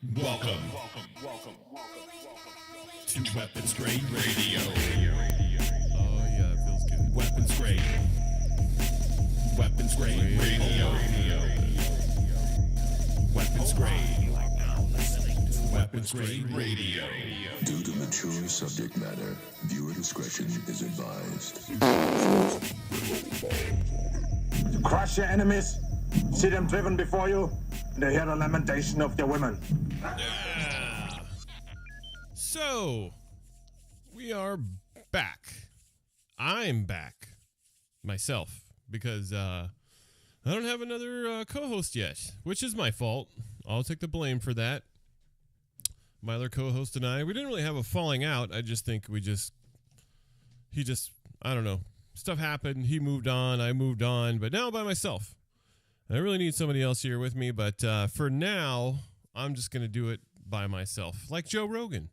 Welcome to Weapons Grade Radio. Oh yeah, it feels good. Weapons Grade. Weapons Grade Radio. Weapons Grade. Weapons Grade Radio. Due to mature subject matter, viewer discretion is advised. You crush your enemies, see them driven before you, and they hear the lamentation of their women. Yeah. So, we are back. I'm back myself because I don't have another co-host yet, which is my fault. I'll take the blame for that. My other co-host and I, we didn't really have a falling out. I just think I don't know. Stuff happened. He moved on. I moved on. But now by myself. I really need somebody else here with me. But for now, I'm just going to do it by myself. Like Joe Rogan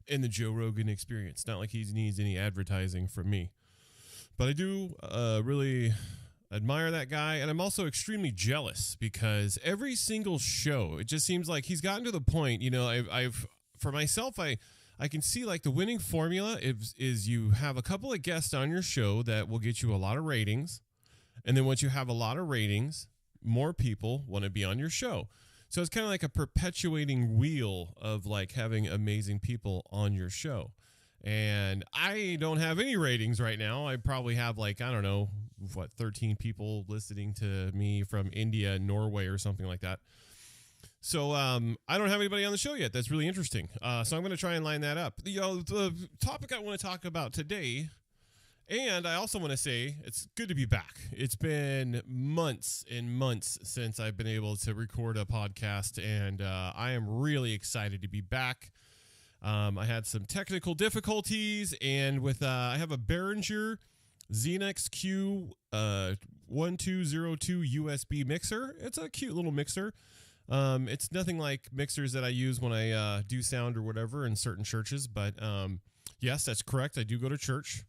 in the Joe Rogan Experience. Not like he needs any advertising from me. But I do really admire that guy. And I'm also extremely jealous because every single show, it just seems like he's gotten to the point, you know, I've for myself, I can see like the winning formula is you have a couple of guests on your show that will get you a lot of ratings. And then once you have a lot of ratings, more people want to be on your show. So it's kind of like a perpetuating wheel of like having amazing people on your show. And I don't have any ratings right now. I probably have like, I don't know, 13 people listening to me from India and Norway or something like that. So I don't have anybody on the show yet. That's really interesting. So I'm going to try and line that up. The topic I want to talk about today, and I also want to say it's good to be back. It's been months and months since I've been able to record a podcast, and I am really excited to be back. I had some technical difficulties, and with I have a Behringer Xenex Q 1202 USB mixer. It's a cute little mixer. It's nothing like mixers that I use when I do sound or whatever in certain churches, but yes, that's correct. I do go to church,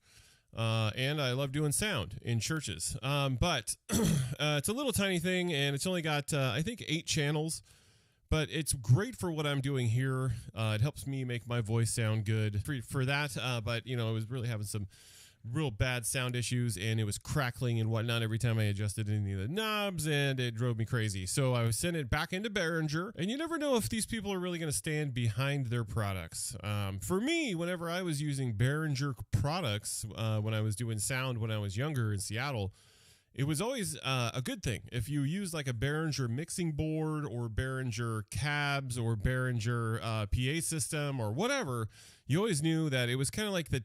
and I love doing sound in churches. But it's a little tiny thing, and it's only got I think 8 channels. But it's great for what I'm doing here. It helps me make my voice sound good for that. But, you know, I was really having some real bad sound issues, and it was crackling and whatnot every time I adjusted any of the knobs, and it drove me crazy. So I was sending it back into Behringer, and you never know if these people are really going to stand behind their products. For me, whenever I was using Behringer products, when I was doing sound when I was younger in Seattle, it was always a good thing. If you use like a Behringer mixing board or Behringer cabs or Behringer PA system or whatever, you always knew that it was kind of like the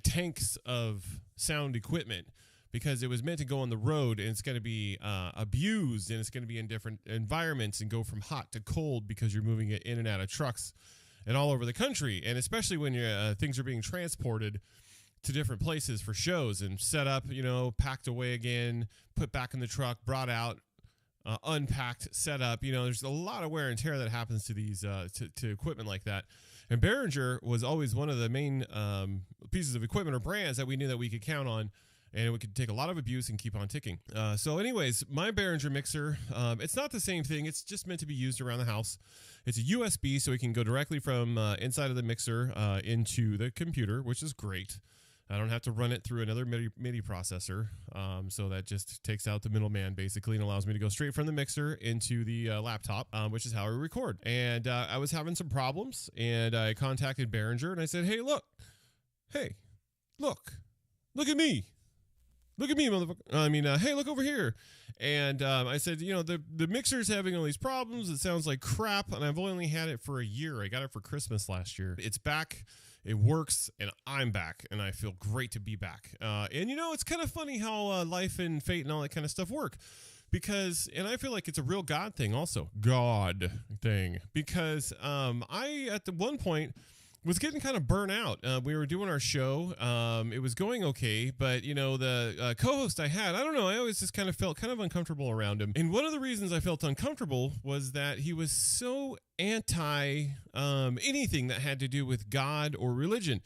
tanks of sound equipment, because it was meant to go on the road, and it's going to be abused, and it's going to be in different environments and go from hot to cold because you're moving it in and out of trucks and all over the country. And especially when things are being transported to different places for shows and set up, you know, packed away again, put back in the truck, brought out, unpacked, set up. You know, there's a lot of wear and tear that happens to these to equipment like that. And Behringer was always one of the main pieces of equipment or brands that we knew that we could count on, and it could take a lot of abuse and keep on ticking. So anyways, my Behringer mixer, it's not the same thing. It's just meant to be used around the house. It's a USB, so it can go directly from inside of the mixer into the computer, which is great. I don't have to run it through another MIDI processor, so that just takes out the middleman basically and allows me to go straight from the mixer into the laptop, which is how I record. And I was having some problems, and I contacted Behringer, and I said, hey, look at me. Look at me, motherfucker. I mean, hey, look over here. And I said, you know, the mixer's having all these problems. It sounds like crap, and I've only had it for a year. I got it for Christmas last year. It's back. It works, and I'm back, and I feel great to be back. And, you know, it's kind of funny how life and fate and all that kind of stuff work. Because, and I feel like it's a real God thing also. God thing. Because I, at the one point, was getting kind of burnt out. We were doing our show. It was going okay, but, you know, the co-host I had, I don't know, I always just kind of felt kind of uncomfortable around him. And one of the reasons I felt uncomfortable was that he was so anti anything that had to do with God or religion.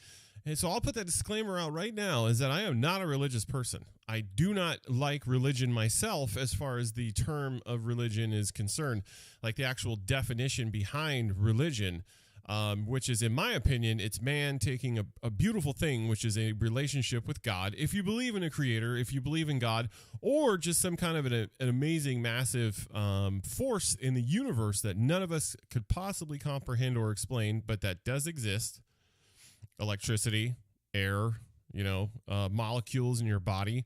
And so I'll put that disclaimer out right now, is that I am not a religious person. I do not like religion myself as far as the term of religion is concerned, like the actual definition behind religion, which is, in my opinion, it's man taking a beautiful thing, which is a relationship with God. If you believe in a creator, if you believe in God, or just some kind of an amazing, massive force in the universe that none of us could possibly comprehend or explain, but that does exist. Electricity, air, molecules in your body,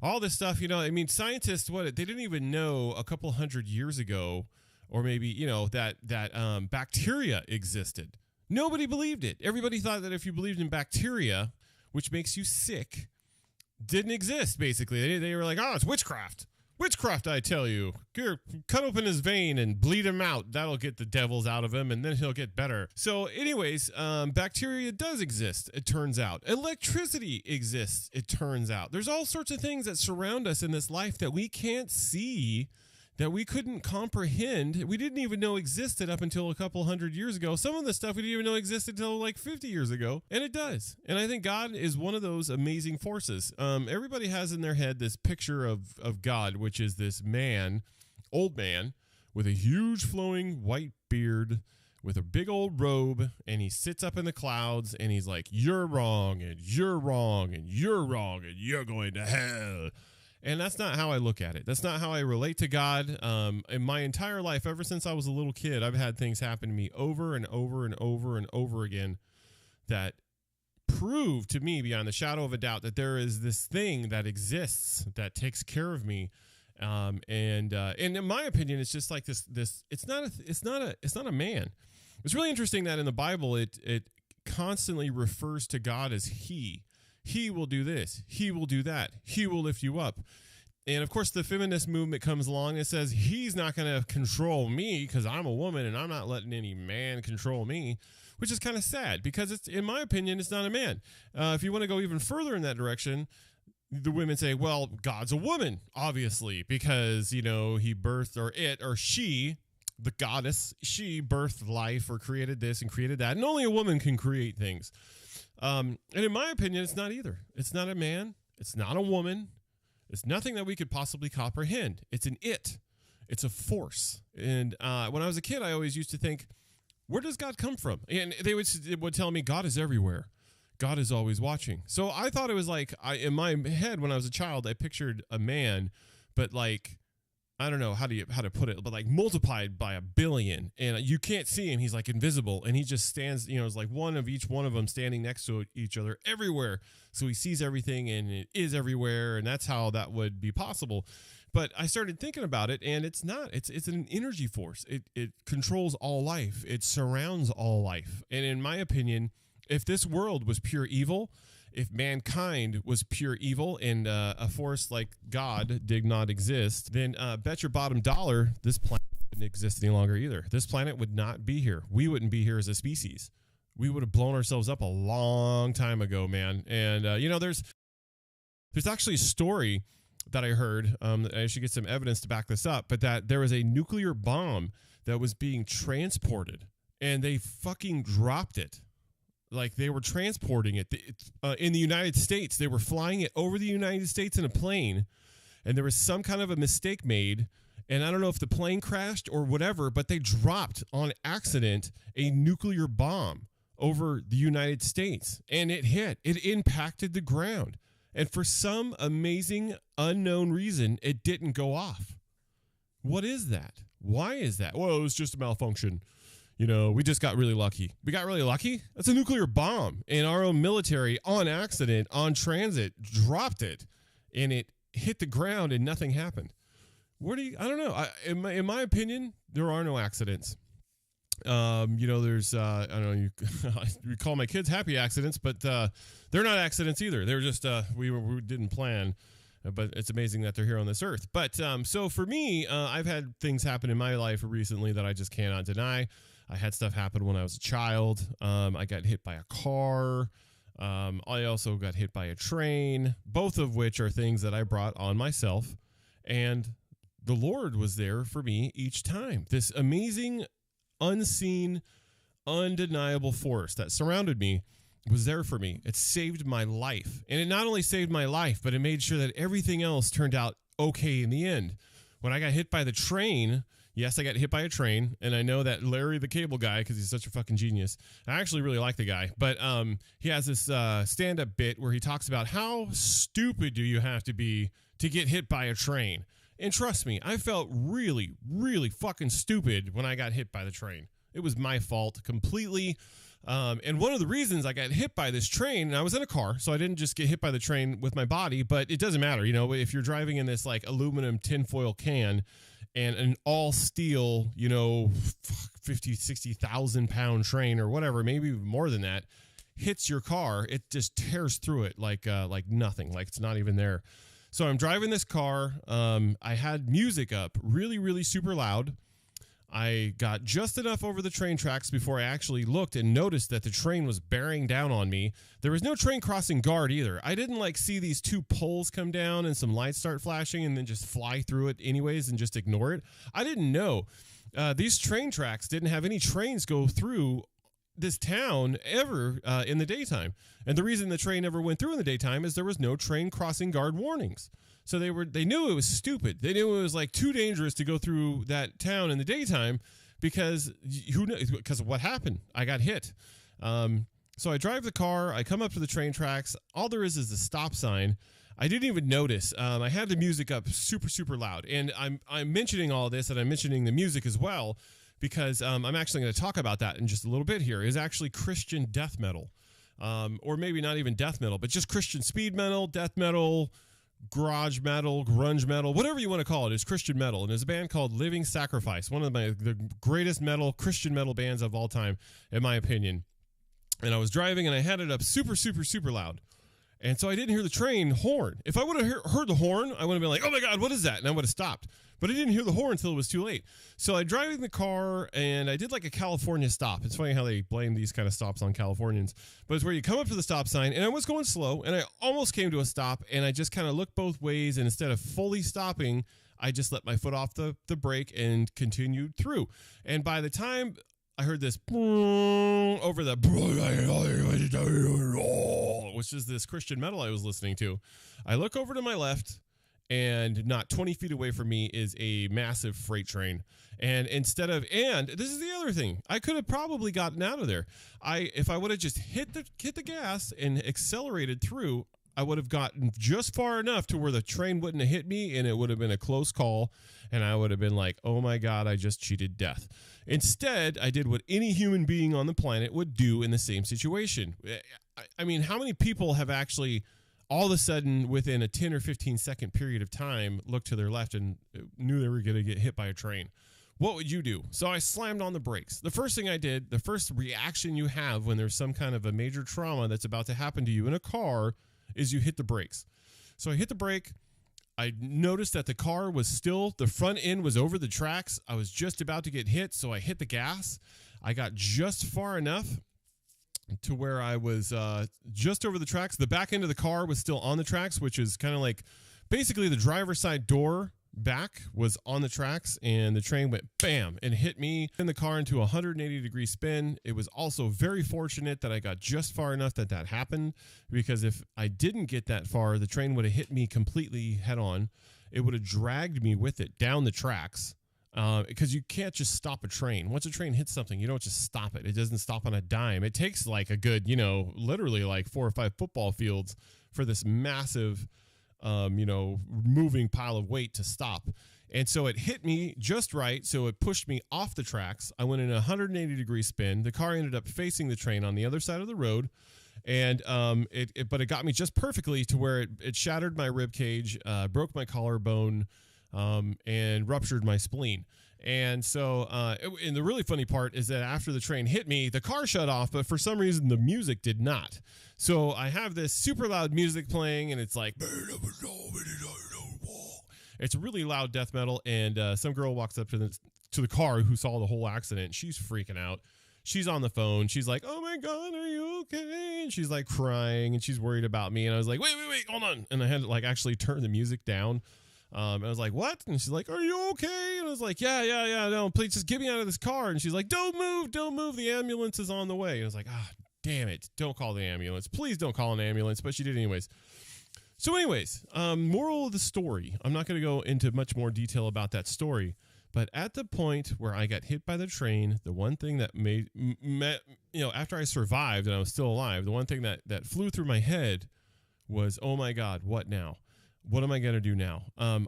all this stuff. I mean, scientists, they didn't even know a couple hundred years ago, or maybe, that bacteria existed. Nobody believed it. Everybody thought that if you believed in bacteria, which makes you sick, didn't exist, basically. They were like, oh, it's witchcraft. Witchcraft, I tell you. Here, cut open his vein and bleed him out. That'll get the devils out of him, and then he'll get better. So anyways, bacteria does exist, it turns out. Electricity exists, it turns out. There's all sorts of things that surround us in this life that we can't see, that we couldn't comprehend. We didn't even know existed up until a couple hundred years ago. Some of the stuff we didn't even know existed until like 50 years ago. And it does. And I think God is one of those amazing forces. Everybody has in their head this picture of God, which is this man, old man, with a huge flowing white beard, with a big old robe, and he sits up in the clouds, and he's like, you're wrong, and you're wrong, and you're wrong, and you're going to hell. And that's not how I look at it. That's not how I relate to God. In my entire life, ever since I was a little kid, I've had things happen to me over and over and over and over again that prove to me beyond the shadow of a doubt that there is this thing that exists that takes care of me. And in my opinion, it's just like this. It's not a man. It's really interesting that in the Bible, it constantly refers to God as he. He will do this. He will do that. He will lift you up. And of course, the feminist movement comes along and says, he's not going to control me because I'm a woman and I'm not letting any man control me, which is kind of sad because it's, in my opinion, it's not a man. If you want to go even further in that direction, the women say, well, God's a woman, obviously, because, he birthed, or it, or she, the goddess, she birthed life or created this and created that. And only a woman can create things. And in my opinion, it's not either. It's not a man. It's not a woman. It's nothing that we could possibly comprehend. It's an it. It's a force. And when I was a kid, I always used to think, where does God come from? And they would tell me, God is everywhere. God is always watching. So I thought it was like, in my head when I was a child, I pictured a man, but like, I don't know how to put it, but like multiplied by 1 billion, and you can't see him. He's like invisible, and he just stands, it's like one of them standing next to each other everywhere. So he sees everything and it is everywhere. And that's how that would be possible. But I started thinking about it, and it's not, it's an energy force. It controls all life. It surrounds all life. And in my opinion, if this world was pure evil, if mankind was pure evil and a force like God did not exist, then bet your bottom dollar this planet wouldn't exist any longer either. This planet would not be here. We wouldn't be here as a species. We would have blown ourselves up a long time ago, man. And, there's actually a story that I heard. I should get some evidence to back this up, but that there was a nuclear bomb that was being transported, and they fucking dropped it. Like they were transporting it in the United States. They were flying it over the United States in a plane, and there was some kind of a mistake made. And I don't know if the plane crashed or whatever, but they dropped on accident a nuclear bomb over the United States, and it impacted the ground. And for some amazing unknown reason, it didn't go off. What is that? Why is that? Well, it was just a malfunction. We just got really lucky. We got really lucky? That's a nuclear bomb. And our own military, on accident, on transit, dropped it. And it hit the ground and nothing happened. I don't know. In my opinion, there are no accidents. There's, I don't know, you call my kids happy accidents, but they're not accidents either. They're just, we didn't plan. But it's amazing that they're here on this earth. But so for me, I've had things happen in my life recently that I just cannot deny. I had stuff happen when I was a child. I got hit by a car. I also got hit by a train, both of which are things that I brought on myself. And the Lord was there for me each time. This amazing, unseen, undeniable force that surrounded me was there for me. It saved my life. And it not only saved my life, but it made sure that everything else turned out okay in the end. When I got hit by the train, yes, I got hit by a train, and I know that Larry the Cable Guy, because he's such a fucking genius. I actually really like the guy, but he has this stand-up bit where he talks about how stupid do you have to be to get hit by a train. And trust me, I felt really, really fucking stupid when I got hit by the train. It was my fault completely. And one of the reasons I got hit by this train, and I was in a car, so I didn't just get hit by the train with my body, but it doesn't matter. You know, if you're driving in this like aluminum tinfoil can and an all steel, 50, 60,000 pound train or whatever, maybe more than that, hits your car, it just tears through it like nothing, like it's not even there. So I'm driving this car. I had music up really, really super loud. I got just enough over the train tracks before I actually looked and noticed that the train was bearing down on me. There was no train crossing guard either. I didn't see these two poles come down and some lights start flashing and then just fly through it anyways and just ignore it. I didn't know. These train tracks didn't have any trains go through this town ever in the daytime. And the reason the train never went through in the daytime is there was no train crossing guard warnings. So they knew it was stupid. They knew it was too dangerous to go through that town in the daytime because who knows? Because of what happened. I got hit. So I drive the car. I come up to the train tracks. All there is a stop sign. I didn't even notice. I had the music up super, super loud. And I'm mentioning all this, and I'm mentioning the music as well because I'm actually going to talk about that in just a little bit here. It's actually Christian death metal. Or maybe not even death metal, but just Christian speed metal, death metal, garage metal, grunge metal, whatever you want to call it. It's Christian metal. And there's a band called Living Sacrifice, one of the greatest Christian metal bands of all time, in my opinion. And I was driving and I had it up super, super, super loud. And so I didn't hear the train horn. If I would have heard the horn, I would have been like, oh my God, what is that? And I would have stopped. But I didn't hear the horn until it was too late. So I drive in the car and I did a California stop. It's funny how they blame these kind of stops on Californians. But it's where you come up to the stop sign and I was going slow and I almost came to a stop and I just kind of looked both ways. And instead of fully stopping, I just let my foot off the brake and continued through. And by the time I heard this over the, which is this Christian metal I was listening to, I look over to my left. And not 20 feet away from me is a massive freight train. And and this is the other thing, I could have probably gotten out of there. If I would have just hit the gas and accelerated through, I would have gotten just far enough to where the train wouldn't have hit me and it would have been a close call. And I would have been like, oh my God, I just cheated death. Instead, I did what any human being on the planet would do in the same situation. I mean, how many people have actually all of a sudden, within a 10 or 15 second period of time, looked to their left and knew they were going to get hit by a train? What would you do? So I slammed on the brakes. The first thing I did, the first reaction you have when there's some kind of a major trauma that's about to happen to you in a car is you hit the brakes. So I hit the brake. I noticed that the car was still, the front end was over the tracks. I was just about to get hit, so I hit the gas. I got just far enough to where I was just over the tracks. The back end of the car was still on the tracks, which is kind of basically the driver's side door back was on the tracks, and the train went bam and hit me in the car into a 180-degree spin. It was also very fortunate that I got just far enough that happened, because if I didn't get that far, the train would have hit me completely head on. It would have dragged me with it down the tracks. Because you can't just stop a train. Once a train hits something, you don't just stop it. It doesn't stop on a dime. It takes a good, literally 4 or 5 football fields for this massive, moving pile of weight to stop. And so it hit me just right. So it pushed me off the tracks. I went in a 180-degree spin. The car ended up facing the train on the other side of the road. And but it got me just perfectly to where it shattered my rib cage, broke my collarbone, and ruptured my spleen. And so, and the really funny part is that after the train hit me, the car shut off, but for some reason the music did not. So I have this super loud music playing, and it's it's really loud death metal. And some girl walks up to the car who saw the whole accident. She's freaking out. She's on the phone. She's like, oh my God, are you okay? And she's crying, and she's worried about me. And I was like, wait, hold on. And I had to actually turn the music down. And I was like, what? And she's like, are you okay? And I was like, yeah, no, please just get me out of this car. And she's like, don't move, the ambulance is on the way. And I was like, damn it, don't call the ambulance. Please don't call an ambulance. But she did anyways. So anyways, moral of the story. I'm not going to go into much more detail about that story. But at the point where I got hit by the train, the one thing that after I survived and I was still alive, the one thing that flew through my head was, oh my God, what now? What am I going to do now?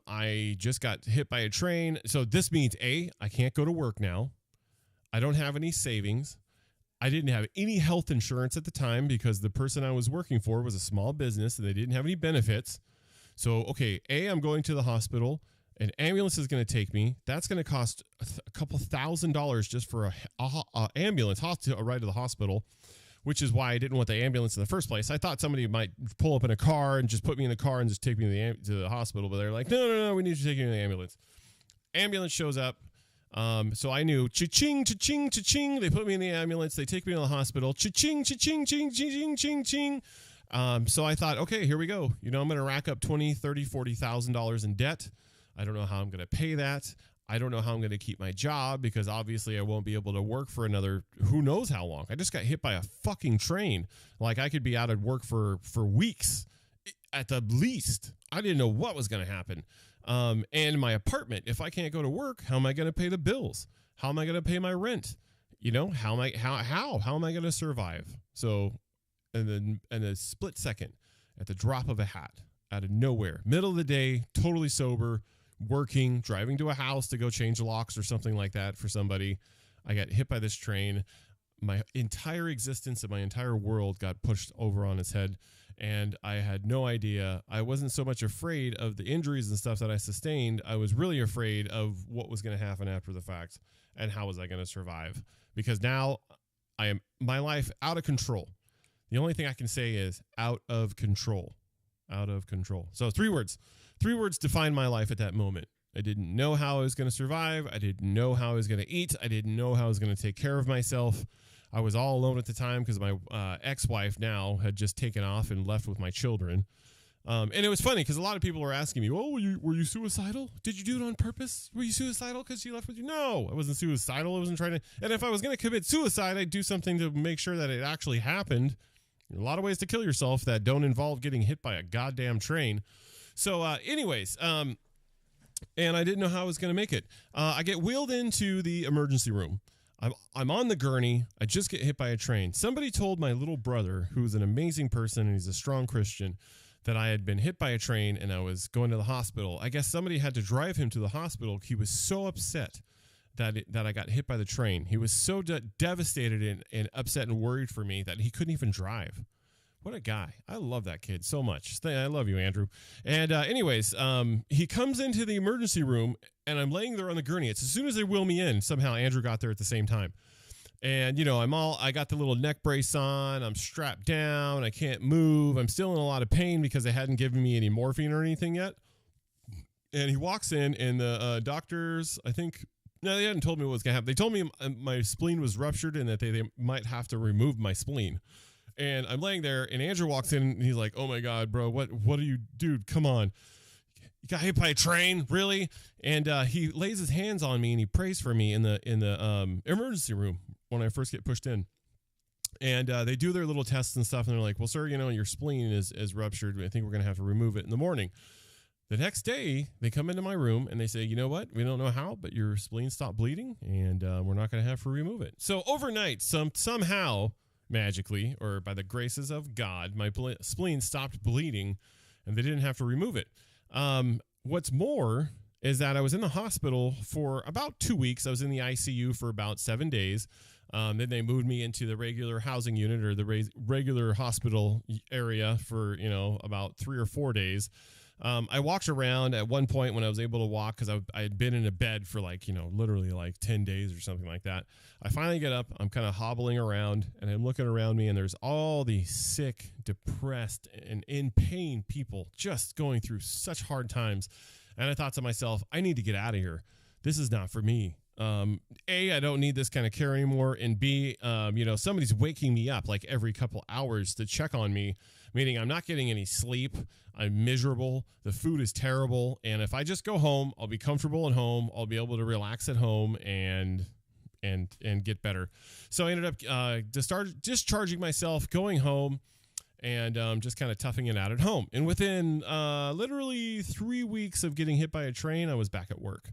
I just got hit by a train. So this means I can't go to work now. I don't have any savings. I didn't have any health insurance at the time because the person I was working for was a small business and they didn't have any benefits. So, okay, I'm going to the hospital. An ambulance is going to take me. That's going to cost a couple $1,000s just for a ambulance a ride to the hospital, which is why I didn't want the ambulance in the first place. I thought somebody might pull up in a car and just put me in the car and just take me to the hospital. But they're like, no, we need to take you to the ambulance. Ambulance shows up. So I knew, cha-ching, cha-ching, cha-ching. They put me in the ambulance. They take me to the hospital. Cha-ching, cha-ching, ching, ching, ching, ching. So I thought, okay, here we go. I'm going to rack up $20,000, $30,000, $40,000 in debt. I don't know how I'm going to pay that. I don't know how I'm going to keep my job because obviously I won't be able to work for another who knows how long. I just got hit by a fucking train. Like I could be out of work for weeks at the least. I didn't know what was going to happen. And my apartment, if I can't go to work, how am I going to pay the bills? How am I going to pay my rent? How am I going to survive? So in a split second, at the drop of a hat, out of nowhere, middle of the day, totally sober, working, driving to a house to go change locks or something like that for somebody, I got hit by this train. My entire existence and my entire world got pushed over on its head. And I had no idea. I wasn't so much afraid of the injuries and stuff that I sustained. I was really afraid of what was going to happen after the fact and how was I going to survive. Because now my life out of control. The only thing I can say is out of control. Out of control. So 3 words. 3 words define my life at that moment. I didn't know how I was going to survive. I didn't know how I was going to eat. I didn't know how I was going to take care of myself. I was all alone at the time because my ex-wife now had just taken off and left with my children. And it was funny because a lot of people were asking me, oh, were you suicidal? Did you do it on purpose? Were you suicidal because she left with you? No, I wasn't suicidal. I wasn't trying to. And if I was going to commit suicide, I'd do something to make sure that it actually happened. There are a lot of ways to kill yourself that don't involve getting hit by a goddamn train. So anyways, and I didn't know how I was going to make it. I get wheeled into the emergency room. I'm on the gurney. I just get hit by a train. Somebody told my little brother, who's an amazing person and he's a strong Christian, that I had been hit by a train and I was going to the hospital. I guess somebody had to drive him to the hospital. He was so upset that I got hit by the train. He was so devastated and upset and worried for me that he couldn't even drive. What a guy. I love that kid so much. I love you, Andrew. And anyways, he comes into the emergency room and I'm laying there on the gurney. It's as soon as they wheel me in, somehow Andrew got there at the same time. And, I got the little neck brace on. I'm strapped down. I can't move. I'm still in a lot of pain because they hadn't given me any morphine or anything yet. And he walks in and the doctors, I think, no, they hadn't told me what was going to happen. They told me my spleen was ruptured and that they might have to remove my spleen. And I'm laying there, and Andrew walks in, and he's like, "Oh my God, bro, what are you, dude? Come on, you got hit by a train, really?" And he lays his hands on me, and he prays for me in the emergency room when I first get pushed in. And they do their little tests and stuff, and they're like, "Well, sir, your spleen is ruptured. I think we're gonna have to remove it in the morning." The next day, they come into my room and they say, "You know what? We don't know how, but your spleen stopped bleeding, and we're not gonna have to remove it." So overnight, somehow, magically, or by the graces of God, my spleen stopped bleeding and they didn't have to remove it. What's more is that I was in the hospital for about 2 weeks. I was in the ICU for about 7 days. Then they moved me into the regular housing unit or the regular hospital area for, about 3 or 4 days. I walked around at one point when I was able to walk because I had been in a bed for literally 10 days or something like that. I finally get up. I'm kind of hobbling around and I'm looking around me and there's all these sick, depressed, and in pain people just going through such hard times. And I thought to myself, I need to get out of here. This is not for me. A, I don't need this kind of care anymore. And B, somebody's waking me up every couple hours to check on me, meaning I'm not getting any sleep. I'm miserable. The food is terrible. And if I just go home, I'll be comfortable at home. I'll be able to relax at home and and get better. So I ended up discharging myself, going home, and just kind of toughing it out at home. And within literally 3 weeks of getting hit by a train, I was back at work.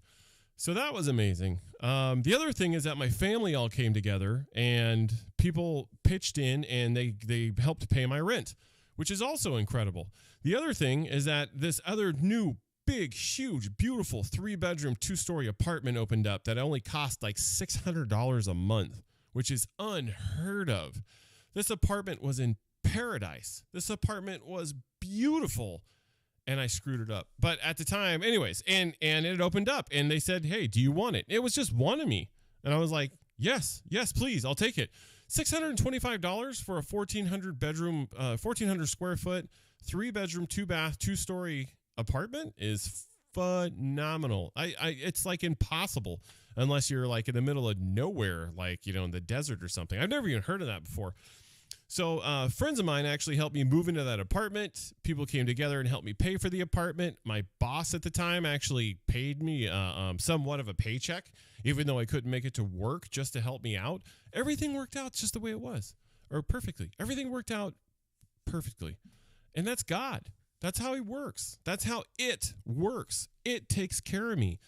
So that was amazing. The other thing is that my family all came together and people pitched in and they helped pay my rent, which is also incredible. The other thing is that this other new, big, huge, beautiful 3-bedroom, 2-story apartment opened up that only cost like $600 a month, which is unheard of. This apartment was in paradise. This apartment was beautiful. And I screwed it up. But at the time, anyways, and it opened up and they said, hey, do you want it? It was just one of me. And I was like, yes, please, I'll take it. $625 for a 1,400 square foot, 3-bedroom, 2-bath, 2-story apartment is phenomenal. It's like impossible unless you're like in the middle of nowhere, like, you know, in the desert or something. I've never even heard of that before. So friends of mine actually helped me move into that apartment. People came together and helped me pay for the apartment. My boss at the time actually paid me somewhat of a paycheck, even though I couldn't make it to work, just to help me out. Everything worked out just the way it was, or perfectly. Everything worked out perfectly. And that's God. That's how he works. That's how it works. It takes care of me.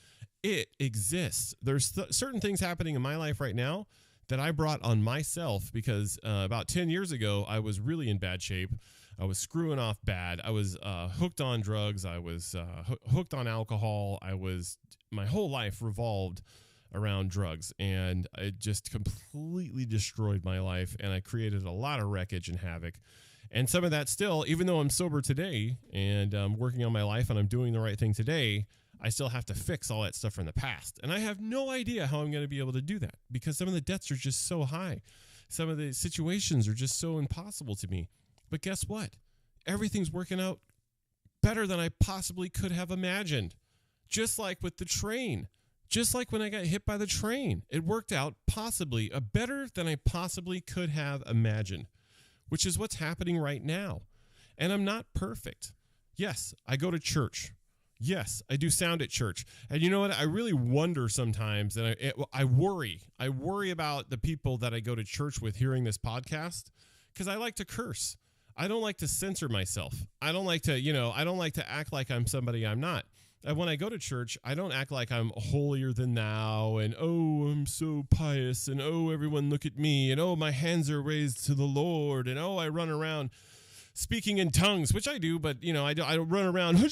It exists. There's certain things happening in my life right now that I brought on myself because about 10 years ago, I was really in bad shape. I was screwing off bad. I was hooked on drugs. I was hooked on alcohol. My whole life revolved around drugs, and it just completely destroyed my life, and I created a lot of wreckage and havoc. And some of that still, even though I'm sober today and I'm working on my life and I'm doing the right thing today, I still have to fix all that stuff from the past. And I have no idea how I'm going to be able to do that because some of the debts are just so high. Some of the situations are just so impossible to me. But guess what? Everything's working out better than I possibly could have imagined. Just like with the train. Just like when I got hit by the train. It worked out possibly better than I possibly could have imagined, which is what's happening right now. And I'm not perfect. Yes, I go to church. Yes, I do sound at church. And you know what? I really wonder sometimes, and I worry. I worry about the people that I go to church with hearing this podcast because I like to curse. I don't like to censor myself. I don't like to act like I'm somebody I'm not. And when I go to church, I don't act like I'm holier than thou and, oh, I'm so pious and, oh, everyone look at me and, oh, my hands are raised to the Lord and, oh, I run around speaking in tongues, which I do, but, you know, I don't run around, you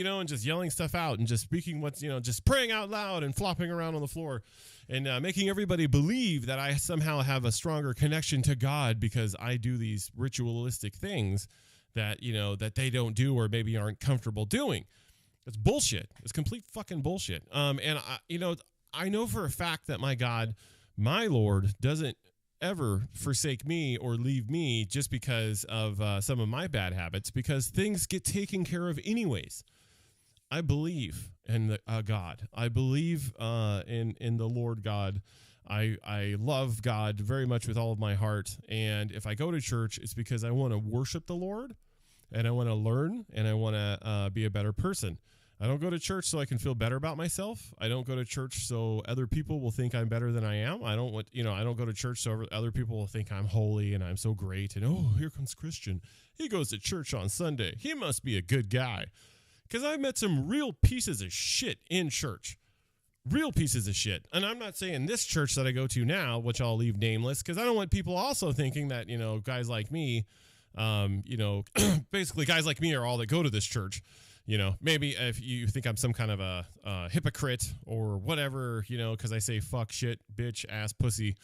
know, and just yelling stuff out and just speaking just praying out loud and flopping around on the floor and making everybody believe that I somehow have a stronger connection to God because I do these ritualistic things that, you know, that they don't do or maybe aren't comfortable doing. It's bullshit. It's complete fucking bullshit. And I know for a fact that my God, my Lord, doesn't ever forsake me or leave me just because of some of my bad habits, because things get taken care of anyways. I believe in God. I believe in the Lord God. I love God very much with all of my heart. And if I go to church, it's because I want to worship the Lord and I want to learn and I want to be a better person. I don't go to church so I can feel better about myself. I don't go to church so other people will think I'm better than I am. I don't go to church so other people will think I'm holy and I'm so great. And, oh, here comes Christian. He goes to church on Sunday. He must be a good guy. Because I've met some real pieces of shit in church. Real pieces of shit. And I'm not saying this church that I go to now, which I'll leave nameless, because I don't want people also thinking that, you know, guys like me, basically guys like me are all that go to this church. You know, maybe if you think I'm some kind of a hypocrite or whatever, you know, because I say fuck, shit, bitch, ass, pussy,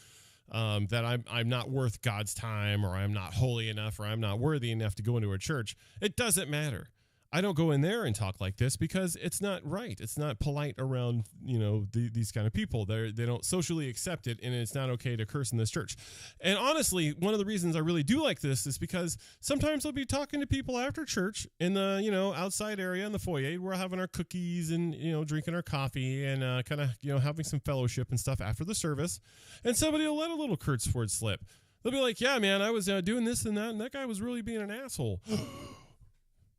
that I'm not worth God's time or I'm not holy enough or I'm not worthy enough to go into a church. It doesn't matter. I don't go in there and talk like this because it's not right. It's not polite around, you know, these kind of people. They don't socially accept it, and it's not okay to curse in this church. And honestly, one of the reasons I really do like this is because sometimes I'll be talking to people after church in the, you know, outside area in the foyer. We're having our cookies and, you know, drinking our coffee and kind of, you know, having some fellowship and stuff after the service. And somebody will let a little curse word slip. They'll be like, yeah, man, I was doing this and that guy was really being an asshole.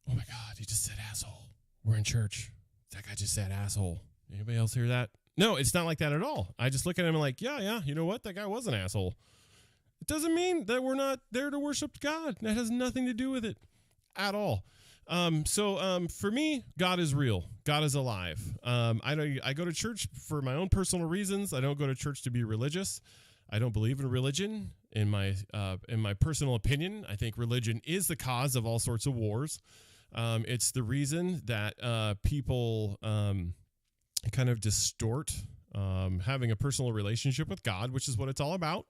Oh my God, he just said asshole. We're in church. That guy just said asshole. Anybody else hear that? No, it's not like that at all. I just look at him and like, yeah, you know what? That guy was an asshole. It doesn't mean that we're not there to worship God. That has nothing to do with it at all. So for me, God is real. God is alive. I go to church for my own personal reasons. I don't go to church to be religious. I don't believe in religion. In my personal opinion, I think religion is the cause of all sorts of wars. It's the reason that people kind of distort having a personal relationship with God, which is what it's all about.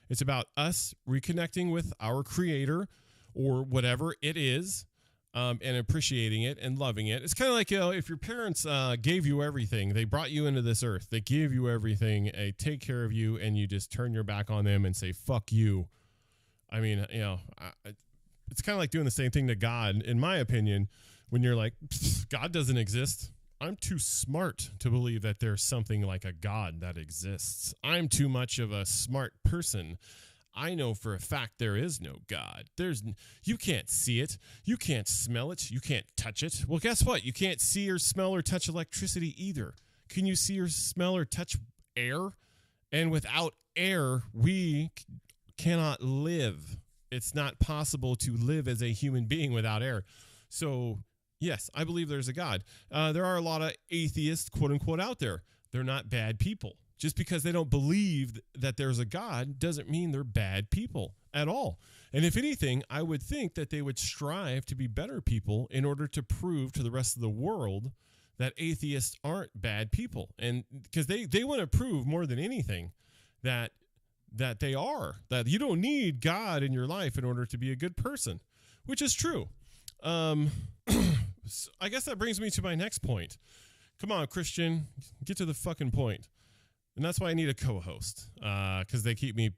It's about us reconnecting with our Creator or whatever it is, and appreciating it and loving it. It's kind of like, if your parents gave you everything, they brought you into this earth, they give you everything, they take care of you, and you just turn your back on them and say, fuck you. I mean, it's kind of like doing the same thing to God, in my opinion, when you're like, God doesn't exist. I'm too smart to believe that there's something like a God that exists. I'm too much of a smart person. I know for a fact there is no God. You can't see it. You can't smell it. You can't touch it. Well, guess what? You can't see or smell or touch electricity either. Can you see or smell or touch air? And without air, we cannot live. It's not possible to live as a human being without air. So, yes, I believe there's a God. There are a lot of atheists, quote unquote, out there. They're not bad people. Just because they don't believe that there's a God doesn't mean they're bad people at all. And if anything, I would think that they would strive to be better people in order to prove to the rest of the world that atheists aren't bad people. And because they want to prove more than anything that they are, that you don't need God in your life in order to be a good person, which is true. So I guess that brings me to my next point. Come on, Christian, get to the fucking point. And that's why I need a co-host, because they keep me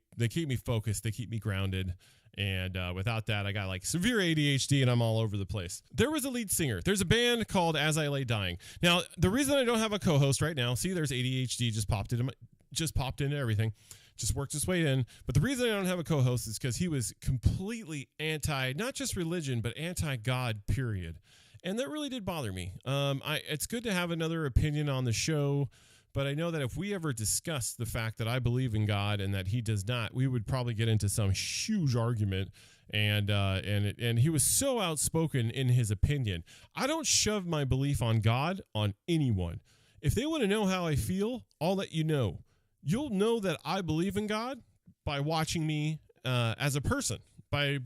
focused, they keep me grounded, and without that, I got like severe ADHD and I'm all over the place. There was a lead singer. There's a band called As I Lay Dying. Now, the reason I don't have a co-host right now, see, there's ADHD just popped into everything, just worked its way in. But the reason I don't have a co-host is because he was completely anti, not just religion, but anti-God, period. And that really did bother me. It's good to have another opinion on the show. But I know that if we ever discussed the fact that I believe in God and that he does not, we would probably get into some huge argument. And he was so outspoken in his opinion. I don't shove my belief on God on anyone. If they want to know how I feel, I'll let you know. You'll know that I believe in God by watching me as a person, by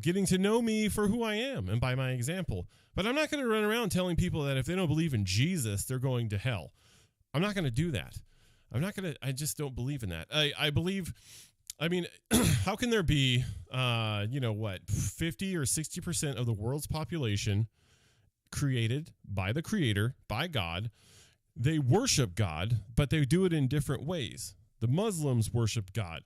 getting to know me for who I am and by my example. But I'm not going to run around telling people that if they don't believe in Jesus, they're going to hell. I'm not going to do that. I just don't believe in that. I believe, how can there be, 50 or 60% of the world's population created by the Creator, by God? They worship God, but they do it in different ways. The Muslims worship God.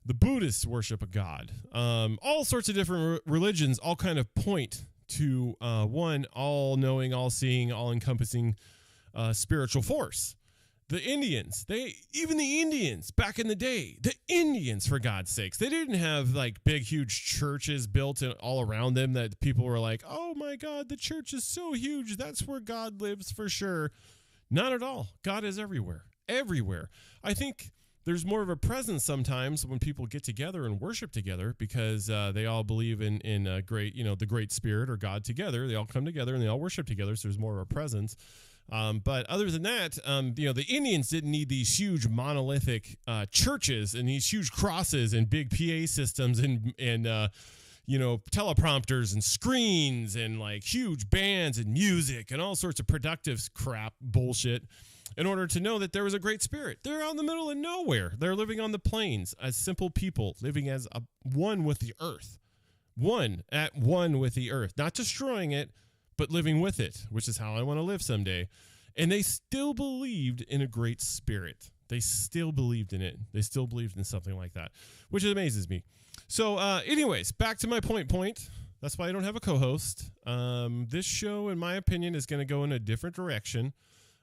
The Buddhists worship a God. All sorts of different religions all kind of point to one all-knowing, all-seeing, all-encompassing spiritual force. The Indians, even the Indians back in the day, the Indians, for God's sakes, they didn't have like big, huge churches built all around them that people were like, oh my God, the church is so huge. That's where God lives for sure. Not at all. God is everywhere, everywhere. I think there's more of a presence sometimes when people get together and worship together because they all believe in a great, the Great Spirit or God together. They all come together and they all worship together. So there's more of a presence. But other than that, the Indians didn't need these huge monolithic churches and these huge crosses and big PA systems and teleprompters and screens and like huge bands and music and all sorts of productive crap bullshit in order to know that there was a great spirit. They're out in the middle of nowhere. They're living on the plains as simple people living as one with the earth. One with the earth, not destroying it, but living with it, which is how I want to live someday. And they still believed in a great spirit. They still believed in it. They still believed in something like that, which amazes me. So anyways, back to my point. That's why I don't have a co-host. This show, in my opinion, is going to go in a different direction.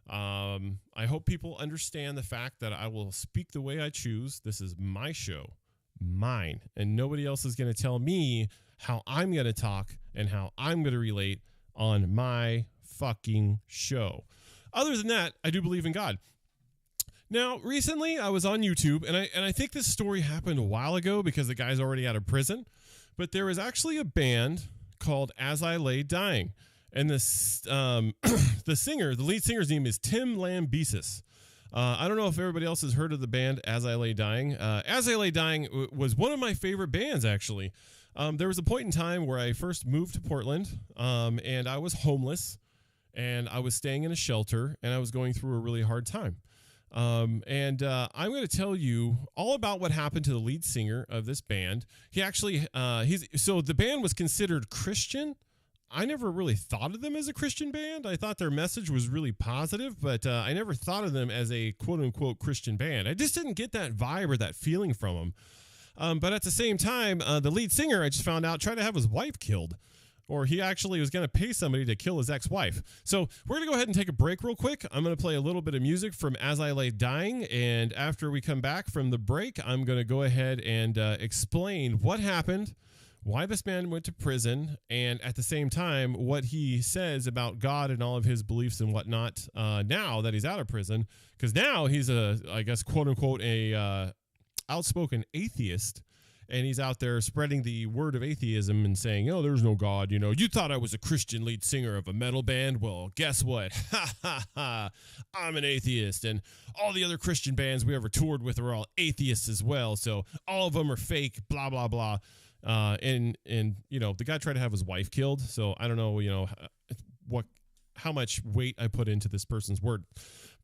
I hope people understand the fact that I will speak the way I choose. This is my show, mine, and nobody else is going to tell me how I'm going to talk and how I'm going to relate on my fucking show. Other than that, I do believe in God. Now, recently I was on YouTube, and I think this story happened a while ago because the guy's already out of prison, but there was actually a band called As I Lay Dying, and this the lead singer's name is Tim Lambesis. I don't know if everybody else has heard of the band As I Lay Dying. As I Lay Dying was one of my favorite bands, actually. There was a point in time where I first moved to Portland, and I was homeless, and I was staying in a shelter, and I was going through a really hard time. I'm going to tell you all about what happened to the lead singer of this band. He actually, so the band was considered Christian. I never really thought of them as a Christian band. I thought their message was really positive, but I never thought of them as a quote unquote Christian band. I just didn't get that vibe or that feeling from them. But at the same time, the lead singer, I just found out, tried to have his wife killed. Or he actually was going to pay somebody to kill his ex-wife. So we're going to go ahead and take a break real quick. I'm going to play a little bit of music from As I Lay Dying. And after we come back from the break, I'm going to go ahead and explain what happened, why this man went to prison, and at the same time, what he says about God and all of his beliefs and whatnot now that he's out of prison. Because now he's I guess, quote unquote, a outspoken atheist. And he's out there spreading the word of atheism and saying, oh, there's no God. You know, you thought I was a Christian lead singer of a metal band. Well, guess what? Ha, ha, ha. I'm an atheist. And all the other Christian bands we ever toured with are all atheists as well. So all of them are fake, blah, blah, blah. And you know, the guy tried to have his wife killed. So I don't know, you know, how much weight I put into this person's word.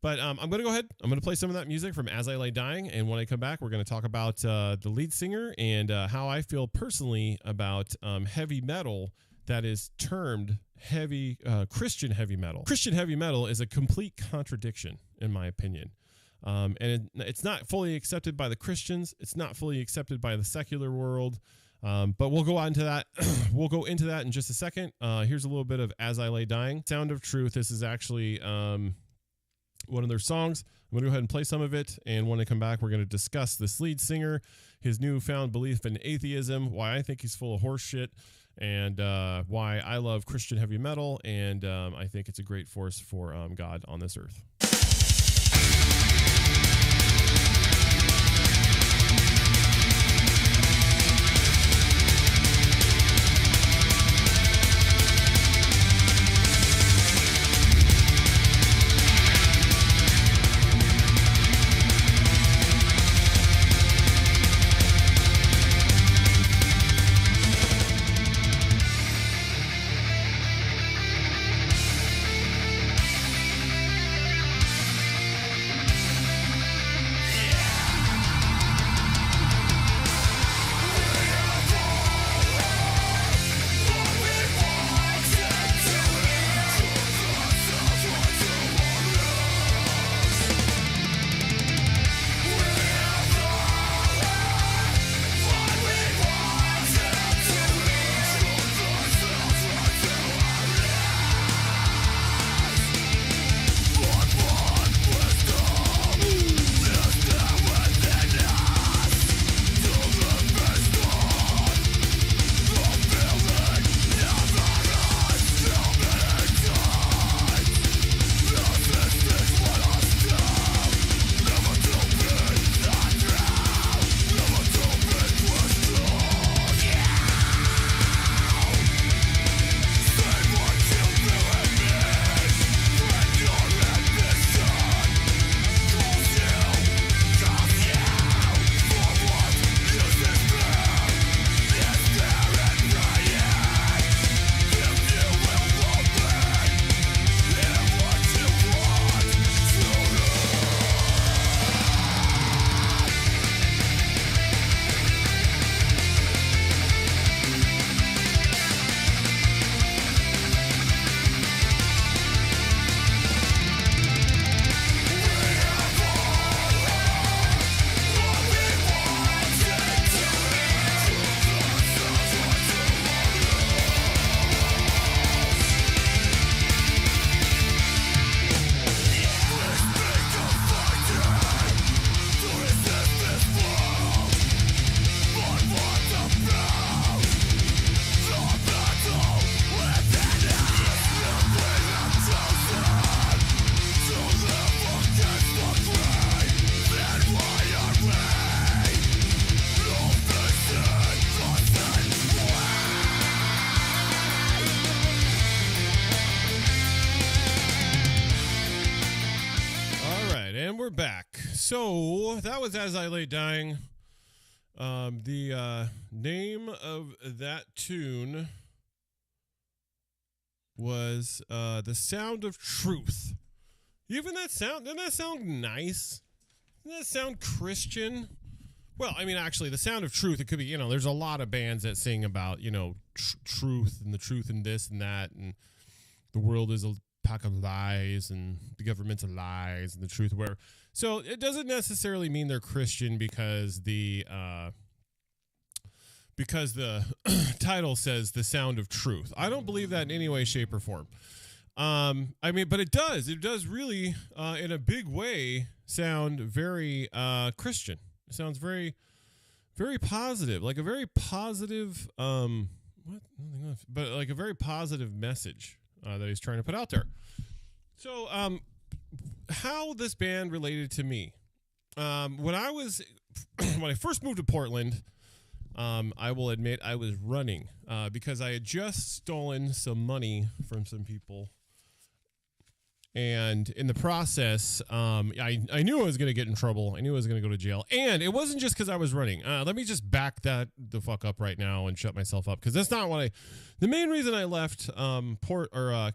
But I'm going to go ahead. I'm going to play some of that music from As I Lay Dying. And when I come back, we're going to talk about the lead singer and how I feel personally about heavy metal that is termed Christian heavy metal. Christian heavy metal is a complete contradiction, in my opinion. And it's not fully accepted by the Christians. It's not fully accepted by the secular world. But we'll go on to that. We'll go into that in just a second. Here's a little bit of As I Lay Dying. Sound of Truth. This is actually one of their songs. I'm going to go ahead and play some of it. And when I come back, we're going to discuss this lead singer, his newfound belief in atheism, why I think he's full of horse shit, and why I love Christian heavy metal. And I think it's a great force for God on this earth. So that was As I Lay Dying. The name of that tune was The Sound of Truth. Even that sound, doesn't that sound nice? Doesn't that sound Christian? Well, I mean, actually, The Sound of Truth, it could be, there's a lot of bands that sing about, truth and the truth and this and that, and the world is a pack of lies and the government's a lies and the truth, whatever. So it doesn't necessarily mean they're Christian because the title says The Sound of Truth. I don't believe that in any way, shape, or form. I mean, but it does really, in a big way, sound very Christian. It sounds very, very positive, like a very positive, but like a very positive message that he's trying to put out there. So, how this band related to me? When I first moved to Portland, I will admit I was running because I had just stolen some money from some people. And in the process, I knew I was going to get in trouble. I knew I was going to go to jail. And it wasn't just because I was running. Let me just back that the fuck up right now and shut myself up. Because that's not what the main reason I left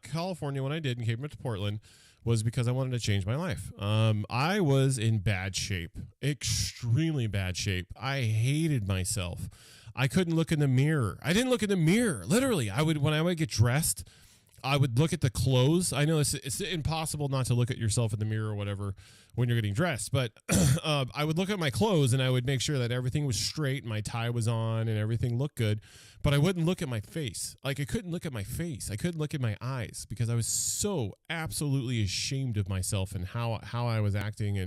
California when I did and came up to Portland was because I wanted to change my life. I was in bad shape, extremely bad shape. I hated myself. I couldn't look in the mirror. I didn't look in the mirror. Literally, when I would get dressed, I would look at the clothes. I know it's impossible not to look at yourself in the mirror or whatever when you're getting dressed, but I would look at my clothes and I would make sure that everything was straight and my tie was on and everything looked good, but I wouldn't look at my face. Like I couldn't look at my face. I couldn't look at my eyes because I was so absolutely ashamed of myself and how I was acting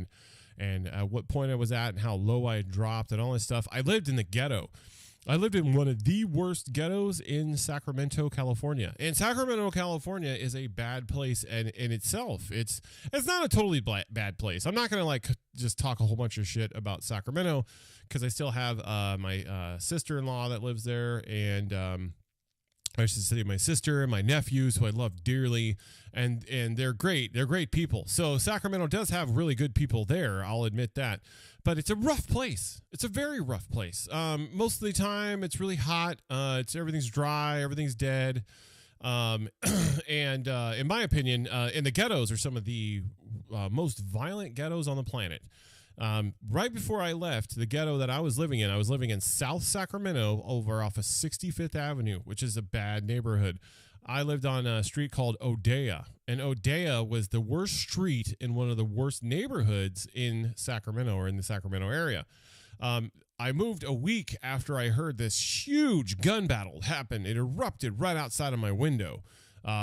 and at what point I was at and how low I had dropped and all this stuff. I lived in the ghetto. I lived in one of the worst ghettos in Sacramento, California. And Sacramento, California is a bad place in itself. It's not a totally bad place. I'm not going to just talk a whole bunch of shit about Sacramento because I still have my sister-in-law that lives there and I should say my sister and my nephews who I love dearly, and they're great. They're great people. So Sacramento does have really good people there. I'll admit that. But it's a rough place. It's a very rough place. Most of the time, it's really hot. Everything's dry. Everything's dead. And in my opinion, in the ghettos are some of the most violent ghettos on the planet. Right before I left the ghetto that I was living in South Sacramento over off of 65th Avenue, which is a bad neighborhood. I lived on a street called Odeya, and Odeya was the worst street in one of the worst neighborhoods in Sacramento or in the Sacramento area. I moved a week after I heard this huge gun battle happen. It erupted right outside of my window.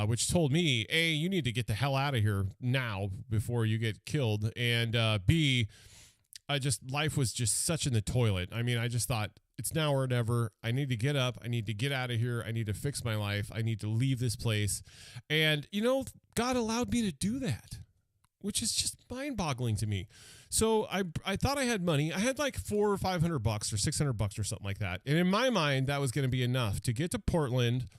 Which told me, A, you need to get the hell out of here now before you get killed. And B, life was just such in the toilet. I mean, I just thought it's now or never. I need to get up. I need to get out of here. I need to fix my life. I need to leave this place. And, God allowed me to do that, which is just mind boggling to me. So I thought I had money. I had like $400 or $500 or $600 or something like that. And in my mind, that was going to be enough to get to Portland,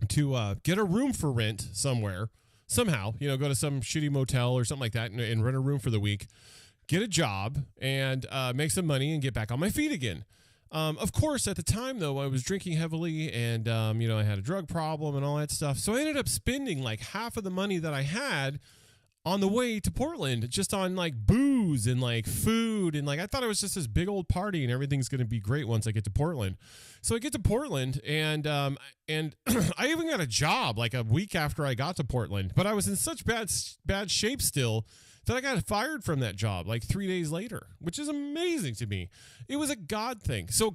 to get a room for rent somewhere, somehow, go to some shitty motel or something like that and rent a room for the week, get a job and make some money and get back on my feet again. Of course, at the time, though, I was drinking heavily and, I had a drug problem and all that stuff. So I ended up spending like half of the money that I had on the way to Portland, just on like booze and like food. And like, I thought it was just this big old party and everything's going to be great once I get to Portland. So I get to Portland and I even got a job like a week after I got to Portland, but I was in such bad shape still that I got fired from that job like 3 days later, which is amazing to me. It was a God thing. So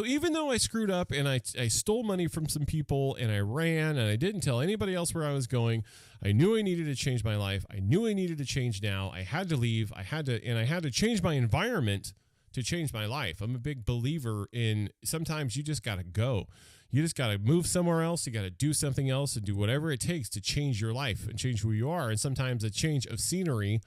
even though I screwed up and I stole money from some people and I ran and I didn't tell anybody else where I was going, I knew I needed to change my life. I knew I needed to change now. I had to leave. I had to change my environment to change my life. I'm a big believer in sometimes you just got to go. You just got to move somewhere else. You got to do something else and do whatever it takes to change your life and change who you are. And sometimes a change of scenery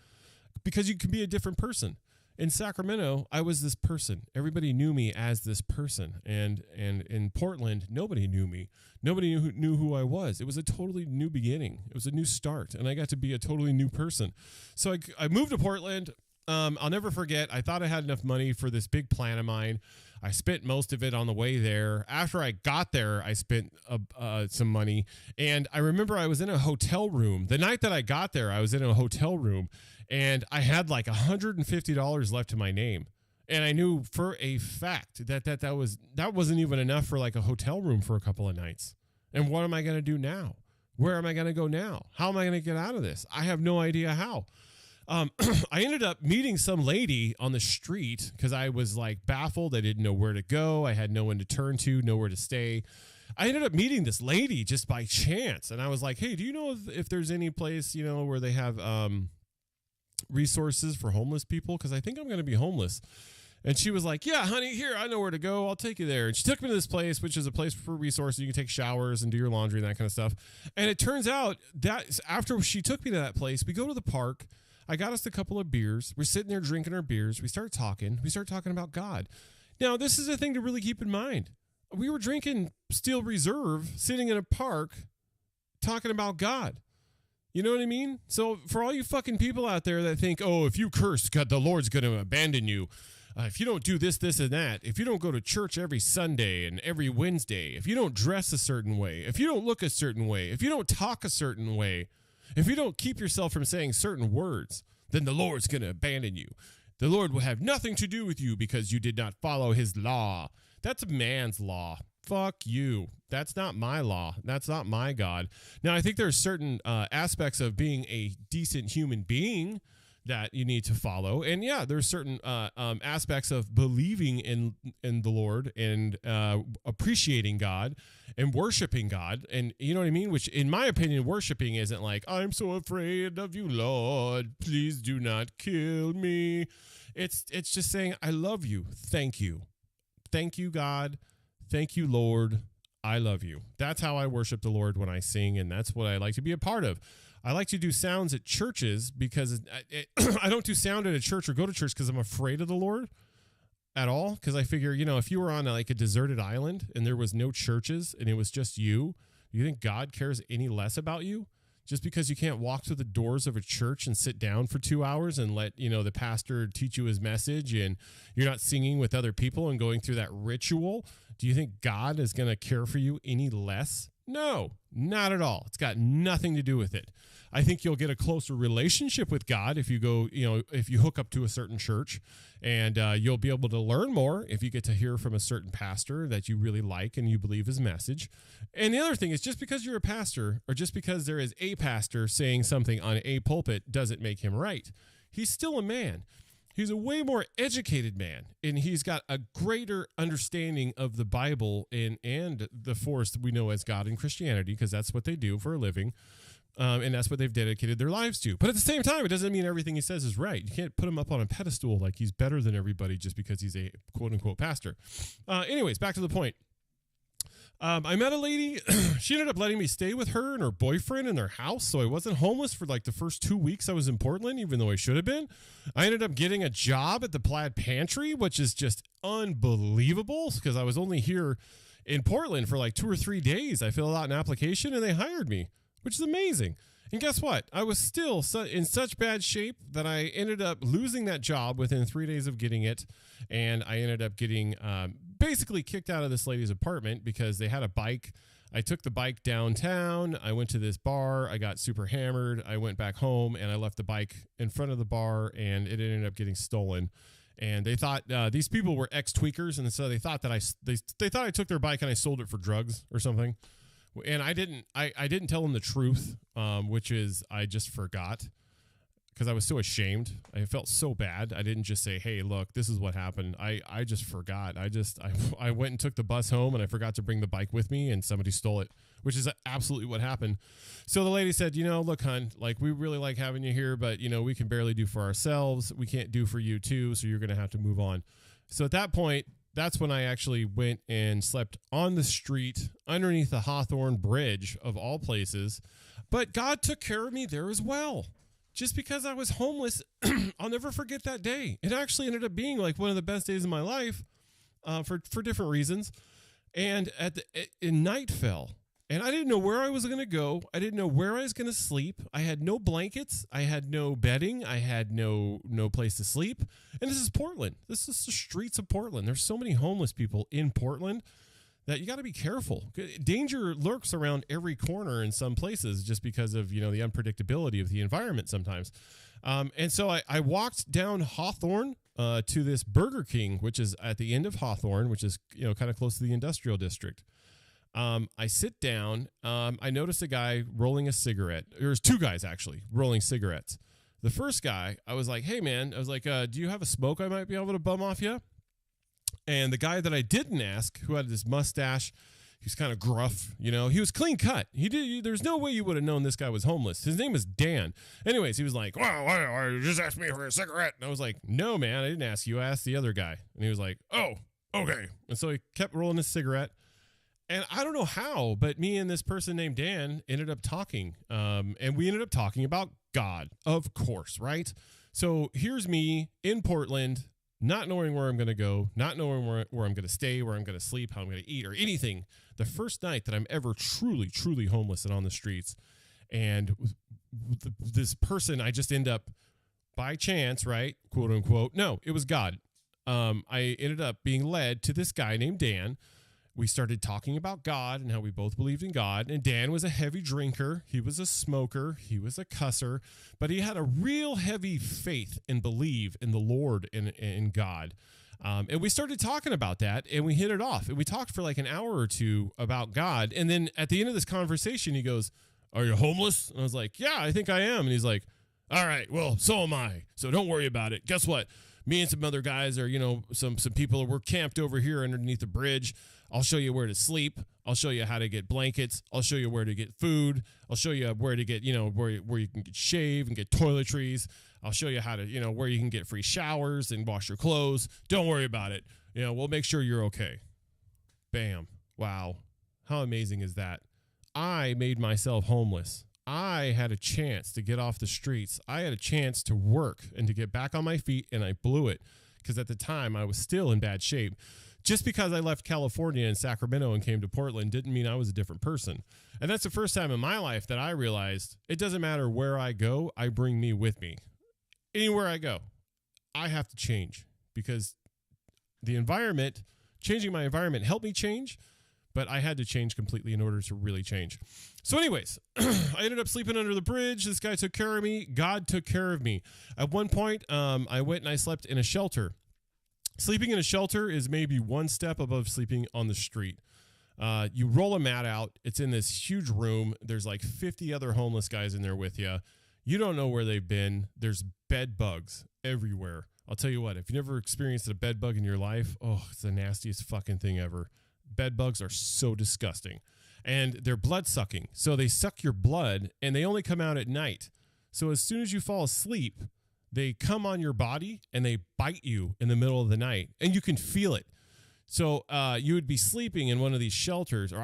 because you can be a different person. In Sacramento, I was this person. Everybody knew me as this person. And in Portland, nobody knew me. Nobody knew who I was. It was a totally new beginning. It was a new start. And I got to be a totally new person. So I moved to Portland. I'll never forget. I thought I had enough money for this big plan of mine. I spent most of it on the way there. After I got there, I spent some money. And I remember I was in a hotel room. The night that I got there, I was in a hotel room and I had like $150 left to my name. And I knew for a fact that wasn't even enough for like a hotel room for a couple of nights. And what am I going to do now? Where am I going to go now? How am I going to get out of this? I have no idea how. I ended up meeting some lady on the street because I was like baffled. I didn't know where to go. I had no one to turn to, nowhere to stay. I ended up meeting this lady just by chance. And I was like, hey, do you know if there's any place, you know, where they have resources for homeless people? Because I think I'm going to be homeless. And she was like, yeah, honey, here, I know where to go. I'll take you there. And she took me to this place, which is a place for resources. You can take showers and do your laundry and that kind of stuff. And it turns out that after she took me to that place, we go to the park. I got us a couple of beers. We're sitting there drinking our beers. We start talking. We start talking about God. Now, this is a thing to really keep in mind. We were drinking Steel Reserve, sitting in a park, talking about God. You know what I mean? So for all you fucking people out there that think, oh, if you curse, God, the Lord's going to abandon you. If you don't do this, this, and that, if you don't go to church every Sunday and every Wednesday, if you don't dress a certain way, if you don't look a certain way, if you don't talk a certain way, if you don't keep yourself from saying certain words, then the Lord's going to abandon you. The Lord will have nothing to do with you because you did not follow his law. That's a man's law. Fuck you. That's not my law. That's not my God. Now, I think there are certain aspects of being a decent human being that you need to follow. And yeah, there's certain aspects of believing in the Lord and appreciating God and worshiping God. And you know what I mean? Which in my opinion, worshiping isn't like, I'm so afraid of you, Lord. Please do not kill me. It's just saying, I love you. Thank you. Thank you, God. Thank you, Lord. I love you. That's how I worship the Lord when I sing. And that's what I like to be a part of. I like to do sounds at churches because I don't do sound at a church or go to church because I'm afraid of the Lord at all. Because I figure, you know, if you were on like a deserted island and there was no churches and it was just you think God cares any less about you? Just because you can't walk through the doors of a church and sit down for 2 hours and let, you know, the pastor teach you his message and you're not singing with other people and going through that ritual, do you think God is going to care for you any less? No, not at all. It's got nothing to do with it. I think you'll get a closer relationship with God if you go, you know, if you hook up to a certain church, and you'll be able to learn more if you get to hear from a certain pastor that you really like and you believe his message. And the other thing is, just because you're a pastor or just because there is a pastor saying something on a pulpit doesn't make him right. He's still a man. He's a way more educated man, and he's got a greater understanding of the Bible and the force that we know as God and Christianity, because that's what they do for a living. And that's what they've dedicated their lives to. But at the same time, it doesn't mean everything he says is right. You can't put him up on a pedestal like he's better than everybody just because he's a quote-unquote pastor. Anyways, back to the point. I met a lady. She ended up letting me stay with her and her boyfriend in their house, so I wasn't homeless for like the first 2 weeks I was in Portland, even though I should have been. I ended up getting a job at the Plaid Pantry, which is just unbelievable because I was only here in Portland for like 2 or 3 days. I filled out an application and they hired me, which is amazing. And guess what? I was still in such bad shape that I ended up losing that job within 3 days of getting it. And I ended up getting basically kicked out of this lady's apartment because they had a bike. I took the bike downtown. I went to this bar. I got super hammered. I went back home and I left the bike in front of the bar and it ended up getting stolen. And they thought these people were ex-tweakers. And so they thought that they thought I took their bike and I sold it for drugs or something. And I didn't tell them the truth, which is I just forgot because I was so ashamed. I felt so bad. I didn't just say, hey, look, this is what happened. I just forgot. I went and took the bus home and I forgot to bring the bike with me and somebody stole it, which is absolutely what happened. So the lady said, look, hon, like we really like having you here, but, we can barely do for ourselves. We can't do for you too. So you're going to have to move on. So at that point, that's when I actually went and slept on the street underneath the Hawthorne Bridge of all places. But God took care of me there as well. Just because I was homeless, I'll never forget that day. It actually ended up being like one of the best days of my life for different reasons. And night fell. And I didn't know where I was going to go. I didn't know where I was going to sleep. I had no blankets. I had no bedding. I had no place to sleep. And this is Portland. This is the streets of Portland. There's so many homeless people in Portland that you got to be careful. Danger lurks around every corner in some places just because of, the unpredictability of the environment sometimes. And so I walked down Hawthorne to this Burger King, which is at the end of Hawthorne, which is, kind of close to the industrial district. I sit down. I notice a guy rolling a cigarette. There's two guys actually rolling cigarettes. The first guy, I was like, hey man, I was like, do you have a smoke I might be able to bum off you? And the guy that I didn't ask, who had this mustache, he was kind of gruff, he was clean cut. There's no way you would have known this guy was homeless. His name is Dan. Anyways, he was like, well, you just asked me for a cigarette. And I was like, no, man, I didn't ask you. I asked the other guy. And he was like, oh, okay. And so he kept rolling his cigarette. And I don't know how, but me and this person named Dan ended up talking. And we ended up talking about God, of course, right? So here's me in Portland, not knowing where I'm going to go, not knowing where I'm going to stay, where I'm going to sleep, how I'm going to eat, or anything. The first night that I'm ever truly, truly homeless and on the streets. And this person, I just end up by chance, right? Quote unquote. No, it was God. I ended up being led to this guy named Dan. We started talking about God and how we both believed in God. And Dan was a heavy drinker. He was a smoker. He was a cusser. But he had a real heavy faith and believe in the Lord and in God. And we started talking about that, and we hit it off. And we talked for like an hour or two about God. And then at the end of this conversation, he goes, are you homeless? And I was like, yeah, I think I am. And he's like, all right, well, so am I. So don't worry about it. Guess what? Me and some other guys are, some people, we're camped over here underneath the bridge. I'll show you where to sleep. I'll show you how to get blankets. I'll show you where to get food. I'll show you where to get, where you can get shave and get toiletries. I'll show you how to, where you can get free showers and wash your clothes. Don't worry about it. We'll make sure you're okay. Bam. Wow. How amazing is that? I made myself homeless. I had a chance to get off the streets. I had a chance to work and to get back on my feet, and I blew it because at the time I was still in bad shape. Just because I left California and Sacramento and came to Portland didn't mean I was a different person. And that's the first time in my life that I realized it doesn't matter where I go, I bring me with me. Anywhere I go, I have to change because the environment, changing my environment helped me change, but I had to change completely in order to really change. So anyways, I ended up sleeping under the bridge. This guy took care of me. God took care of me. At one point, I went and I slept in a shelter. Sleeping in a shelter is maybe one step above sleeping on the street. You roll a mat out. It's in this huge room. There's like 50 other homeless guys in there with you. You don't know where they've been. There's bed bugs everywhere. I'll tell you what, if you never experienced a bed bug in your life, it's the nastiest fucking thing ever. Bed bugs are so disgusting. And they're blood sucking. So they suck your blood and they only come out at night. So as soon as you fall asleep, they come on your body and they bite you in the middle of the night and you can feel it. So you would be sleeping in one of these shelters, or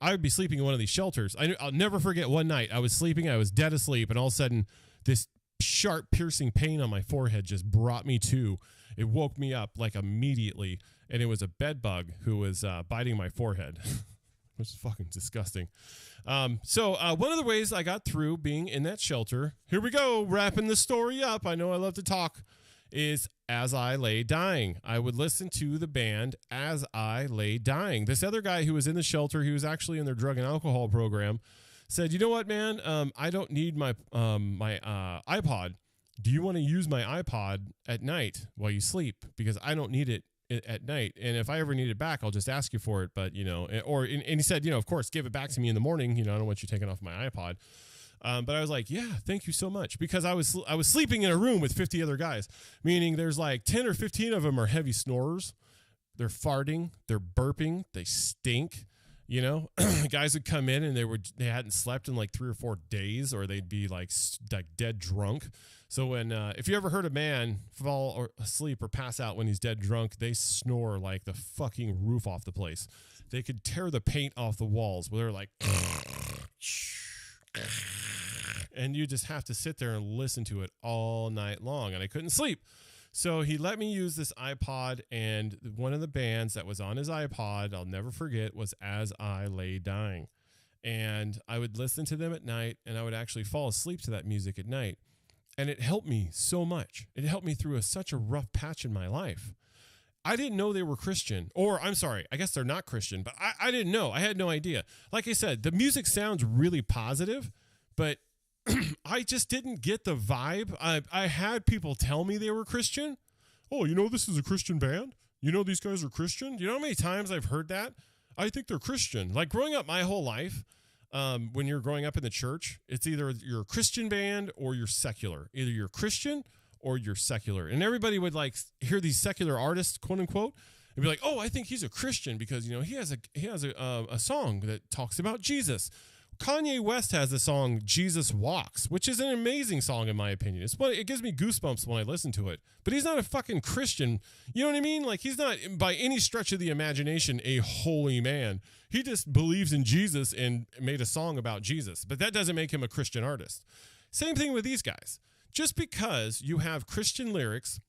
I would be sleeping in one of these shelters. I'll never forget one night I was sleeping, I was dead asleep, and all of a sudden this sharp piercing pain on my forehead just brought me to. It woke me up like immediately, and it was a bed bug who was biting my forehead. It was fucking disgusting. So one of the ways I got through being in that shelter, here we go, wrapping the story up. I know I love to talk, is As I Lay Dying. I would listen to the band As I Lay Dying. This other guy who was in the shelter, he was actually in their drug and alcohol program, said, you know what, man, I don't need my iPod. Do you want to use my iPod at night while you sleep? Because I don't need it at night, and if I ever need it back, I'll just ask you for it. But and he said, of course, give it back to me in the morning. I don't want you taking off my iPod. But I was like, yeah, thank you so much, because I was sleeping in a room with 50 other guys, meaning there's like 10 or 15 of them are heavy snorers. They're farting, they're burping, they stink. Guys would come in and they hadn't slept in like 3 or 4 days, or they'd be like dead drunk. So when if you ever heard a man fall asleep or pass out when he's dead drunk, they snore like the fucking roof off the place. They could tear the paint off the walls where they're like, and you just have to sit there and listen to it all night long. And I couldn't sleep. So he let me use this iPod, and one of the bands that was on his iPod, I'll never forget, was As I Lay Dying. and I would listen to them at night, and I would actually fall asleep to that music at night. And it helped me so much. It helped me through such a rough patch in my life. I didn't know they were Christian, or I'm sorry, I guess they're not Christian, but I didn't know. I had no idea. Like I said, the music sounds really positive, but I just didn't get the vibe. I had people tell me they were Christian. Oh, you know, this is a Christian band? You know, these guys are Christian? You know how many times I've heard that? I think they're Christian. Like growing up my whole life, when you're growing up in the church, it's either you're a Christian band or you're secular. Either you're Christian or you're secular. And everybody would like hear these secular artists, quote unquote, and be like, oh, I think he's a Christian because, you know, he has a song that talks about Jesus. Kanye West has the song Jesus Walks, which is an amazing song in my opinion. It gives me goosebumps when I listen to it. But he's not a fucking Christian. You know what I mean? Like he's not by any stretch of the imagination a holy man. He just believes in Jesus and made a song about Jesus. But that doesn't make him a Christian artist. Same thing with these guys. Just because you have Christian lyrics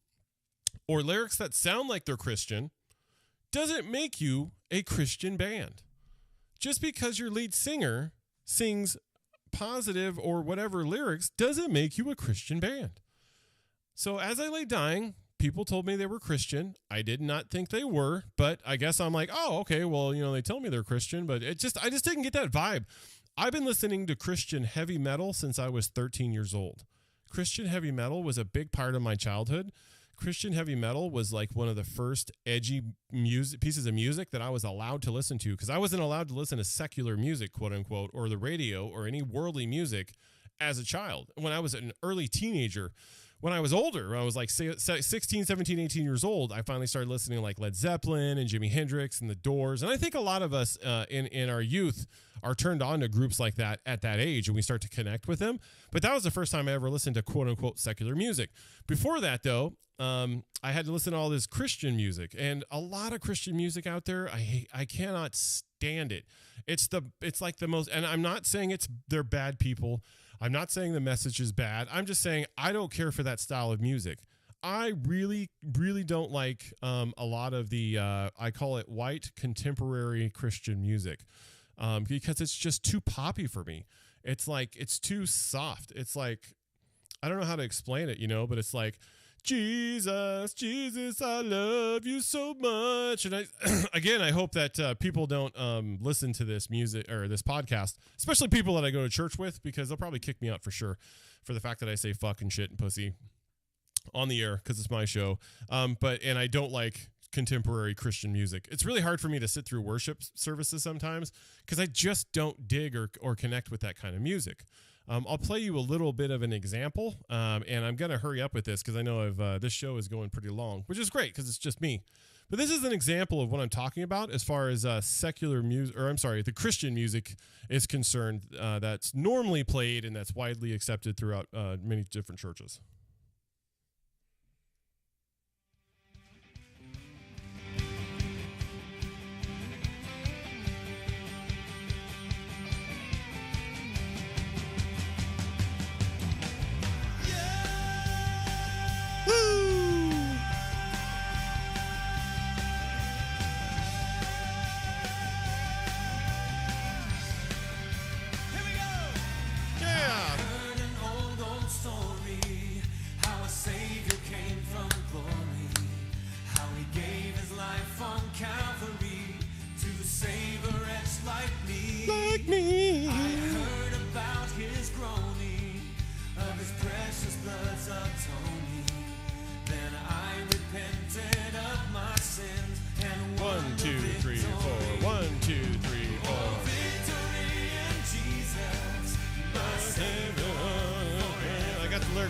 or lyrics that sound like they're Christian doesn't make you a Christian band. Just because your lead singer sings positive or whatever lyrics doesn't make you a Christian band. So as I lay dying, people told me they were Christian. I did not think they were, but I guess I'm like, oh, okay, well, you know, they tell me they're Christian, but I just didn't get that vibe. I've been listening to Christian heavy metal since I was 13 years old. Christian heavy metal was a big part of my childhood. Christian heavy metal was like one of the first edgy pieces of music that I was allowed to listen to because I wasn't allowed to listen to secular music, quote unquote, or the radio or any worldly music as a child. When I was an early teenager, when I was older, when I was like 16, 17, 18 years old, I finally started listening to like Led Zeppelin and Jimi Hendrix and The Doors. And I think a lot of us in our youth are turned on to groups like that at that age and we start to connect with them. But that was the first time I ever listened to quote unquote secular music. Before that, though, I had to listen to all this Christian music, and a lot of Christian music out there. I cannot stand it. It's like the most, and I'm not saying they're bad people. I'm not saying the message is bad. I'm just saying I don't care for that style of music. I really, really don't like a lot of the, I call it white contemporary Christian music because it's just too poppy for me. It's like, it's too soft. It's like, I don't know how to explain it, you know, but it's like, Jesus, Jesus, I love you so much. And I hope that people don't listen to this music or this podcast, especially people that I go to church with, because they'll probably kick me out for sure for the fact that I say fucking shit and pussy on the air because it's my show. And I don't like contemporary Christian music. It's really hard for me to sit through worship services sometimes because I just don't dig or connect with that kind of music. I'll play you a little bit of an example, and I'm going to hurry up with this because I know this show is going pretty long, which is great because it's just me. But this is an example of what I'm talking about as far as secular music, or I'm sorry, the Christian music is concerned that's normally played and that's widely accepted throughout many different churches.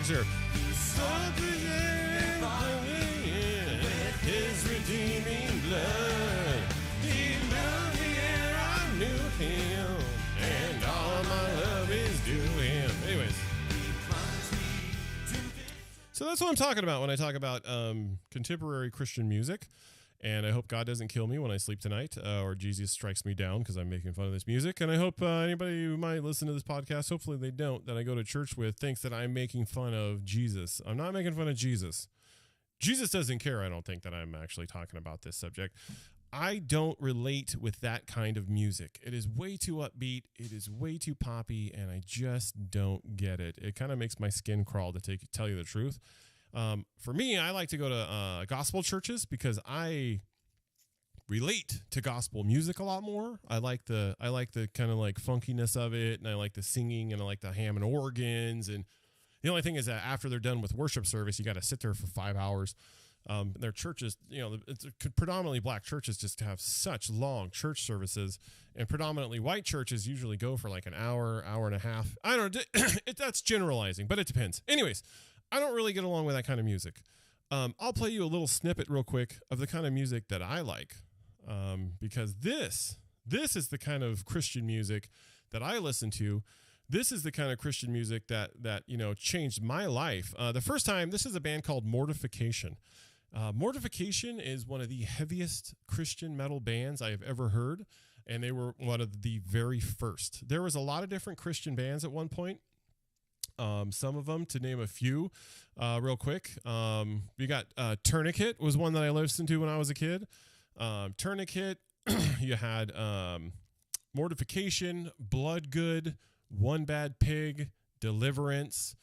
Here. His redeeming blood, he moved the air, I knew him, and all my love is due him. Anyways, so that's what I'm talking about when I talk about contemporary Christian music. And I hope God doesn't kill me when I sleep tonight, or Jesus strikes me down because I'm making fun of this music. And I hope anybody who might listen to this podcast, hopefully they don't, that I go to church with, thinks that I'm making fun of Jesus. I'm not making fun of Jesus. Jesus doesn't care, I don't think, that I'm actually talking about this subject. I don't relate with that kind of music. It is way too upbeat. It is way too poppy, and I just don't get it. It kind of makes my skin crawl to tell you the truth. For me, I like to go to gospel churches because I relate to gospel music a lot more. I like the kind of like funkiness of it, and I like the singing, and I like the Hammond organs. And the only thing is that after they're done with worship service, you got to sit there for 5 hours. Their churches, it's predominantly black churches just have such long church services, and predominantly white churches usually go for like an hour, hour and a half. I don't know. That's generalizing, but it depends. Anyways, I don't really get along with that kind of music. I'll play you a little snippet real quick of the kind of music that I like, because this is the kind of Christian music that I listen to. This is the kind of Christian music that changed my life. The first time, this is a band called Mortification. Mortification is one of the heaviest Christian metal bands I have ever heard, and they were one of the very first. There was a lot of different Christian bands at one point. Some of them, to name a few, real quick. You got Tourniquet was one that I listened to when I was a kid. Tourniquet. You had Mortification, Bloodgood, One Bad Pig, Deliverance,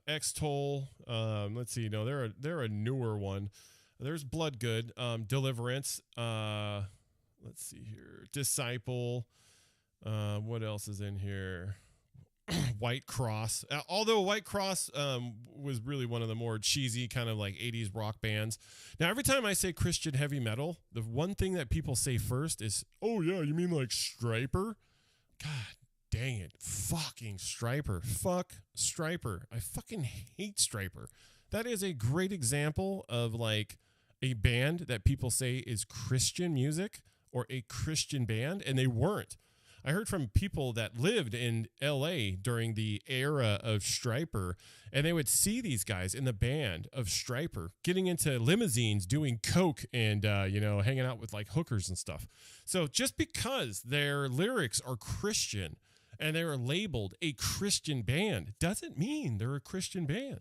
X-Toll. Let's see. No, they're a newer one. There's Bloodgood, Deliverance. Let's see here. Disciple. What else is in here? White Cross. Although White Cross was really one of the more cheesy kind of like 80s rock bands. Now, every time I say Christian heavy metal, the one thing that people say first is, oh, yeah, you mean like Stryper? God dang it. Fucking Stryper. Fuck Stryper. I fucking hate Stryper. That is a great example of like a band that people say is Christian music or a Christian band, and they weren't. I heard from people that lived in LA during the era of Stryper, and they would see these guys in the band of Stryper getting into limousines, doing coke, and hanging out with like hookers and stuff. So just because their lyrics are Christian and they are labeled a Christian band doesn't mean they're a Christian band.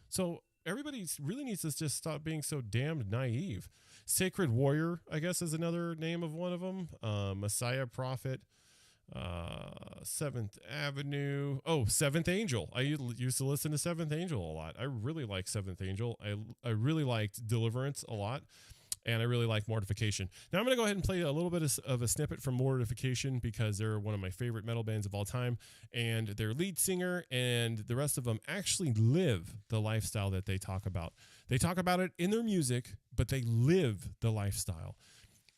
So everybody really needs to just stop being so damned naive. Sacred Warrior, I guess, is another name of one of them. Messiah Prophet. Seventh Avenue. Oh, Seventh Angel. I used to listen to Seventh Angel a lot. I really like Seventh Angel. I really liked Deliverance a lot, and I really like Mortification. Now I'm going to go ahead and play a little bit of a snippet from Mortification because they're one of my favorite metal bands of all time, and their lead singer and the rest of them actually live the lifestyle that they talk about. They talk about it in their music, but they live the lifestyle.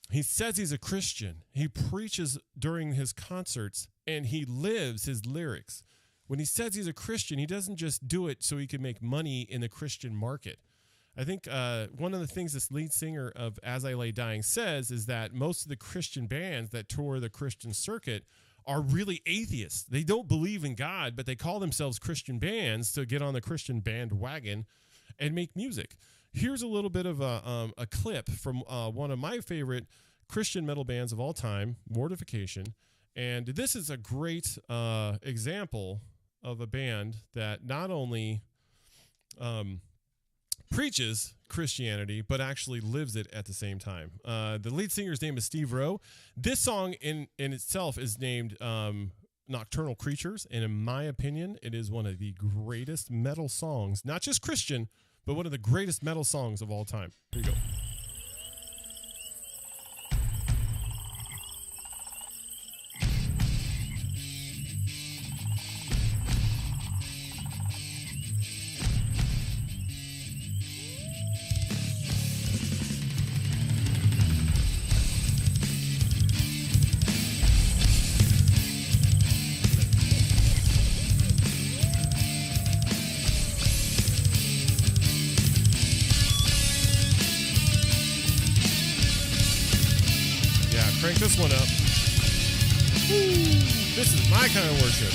He says he's a Christian. He preaches during his concerts, and he lives his lyrics. When he says he's a Christian, he doesn't just do it so he can make money in the Christian market. I think one of the things this lead singer of As I Lay Dying says is that most of the Christian bands that tour the Christian circuit are really atheists. They don't believe in God, but they call themselves Christian bands to get on the Christian bandwagon and make music. Here's a little bit of a clip from one of my favorite Christian metal bands of all time, Mortification. And this is a great example of a band that not only preaches Christianity, but actually lives it at the same time. The lead singer's name is Steve Rowe. This song in itself is named Nocturnal Creatures. And in my opinion, it is one of the greatest metal songs, not just Christian, but one of the greatest metal songs of all time. Here you go. Crank this one up. Woo. This is my kind of worship.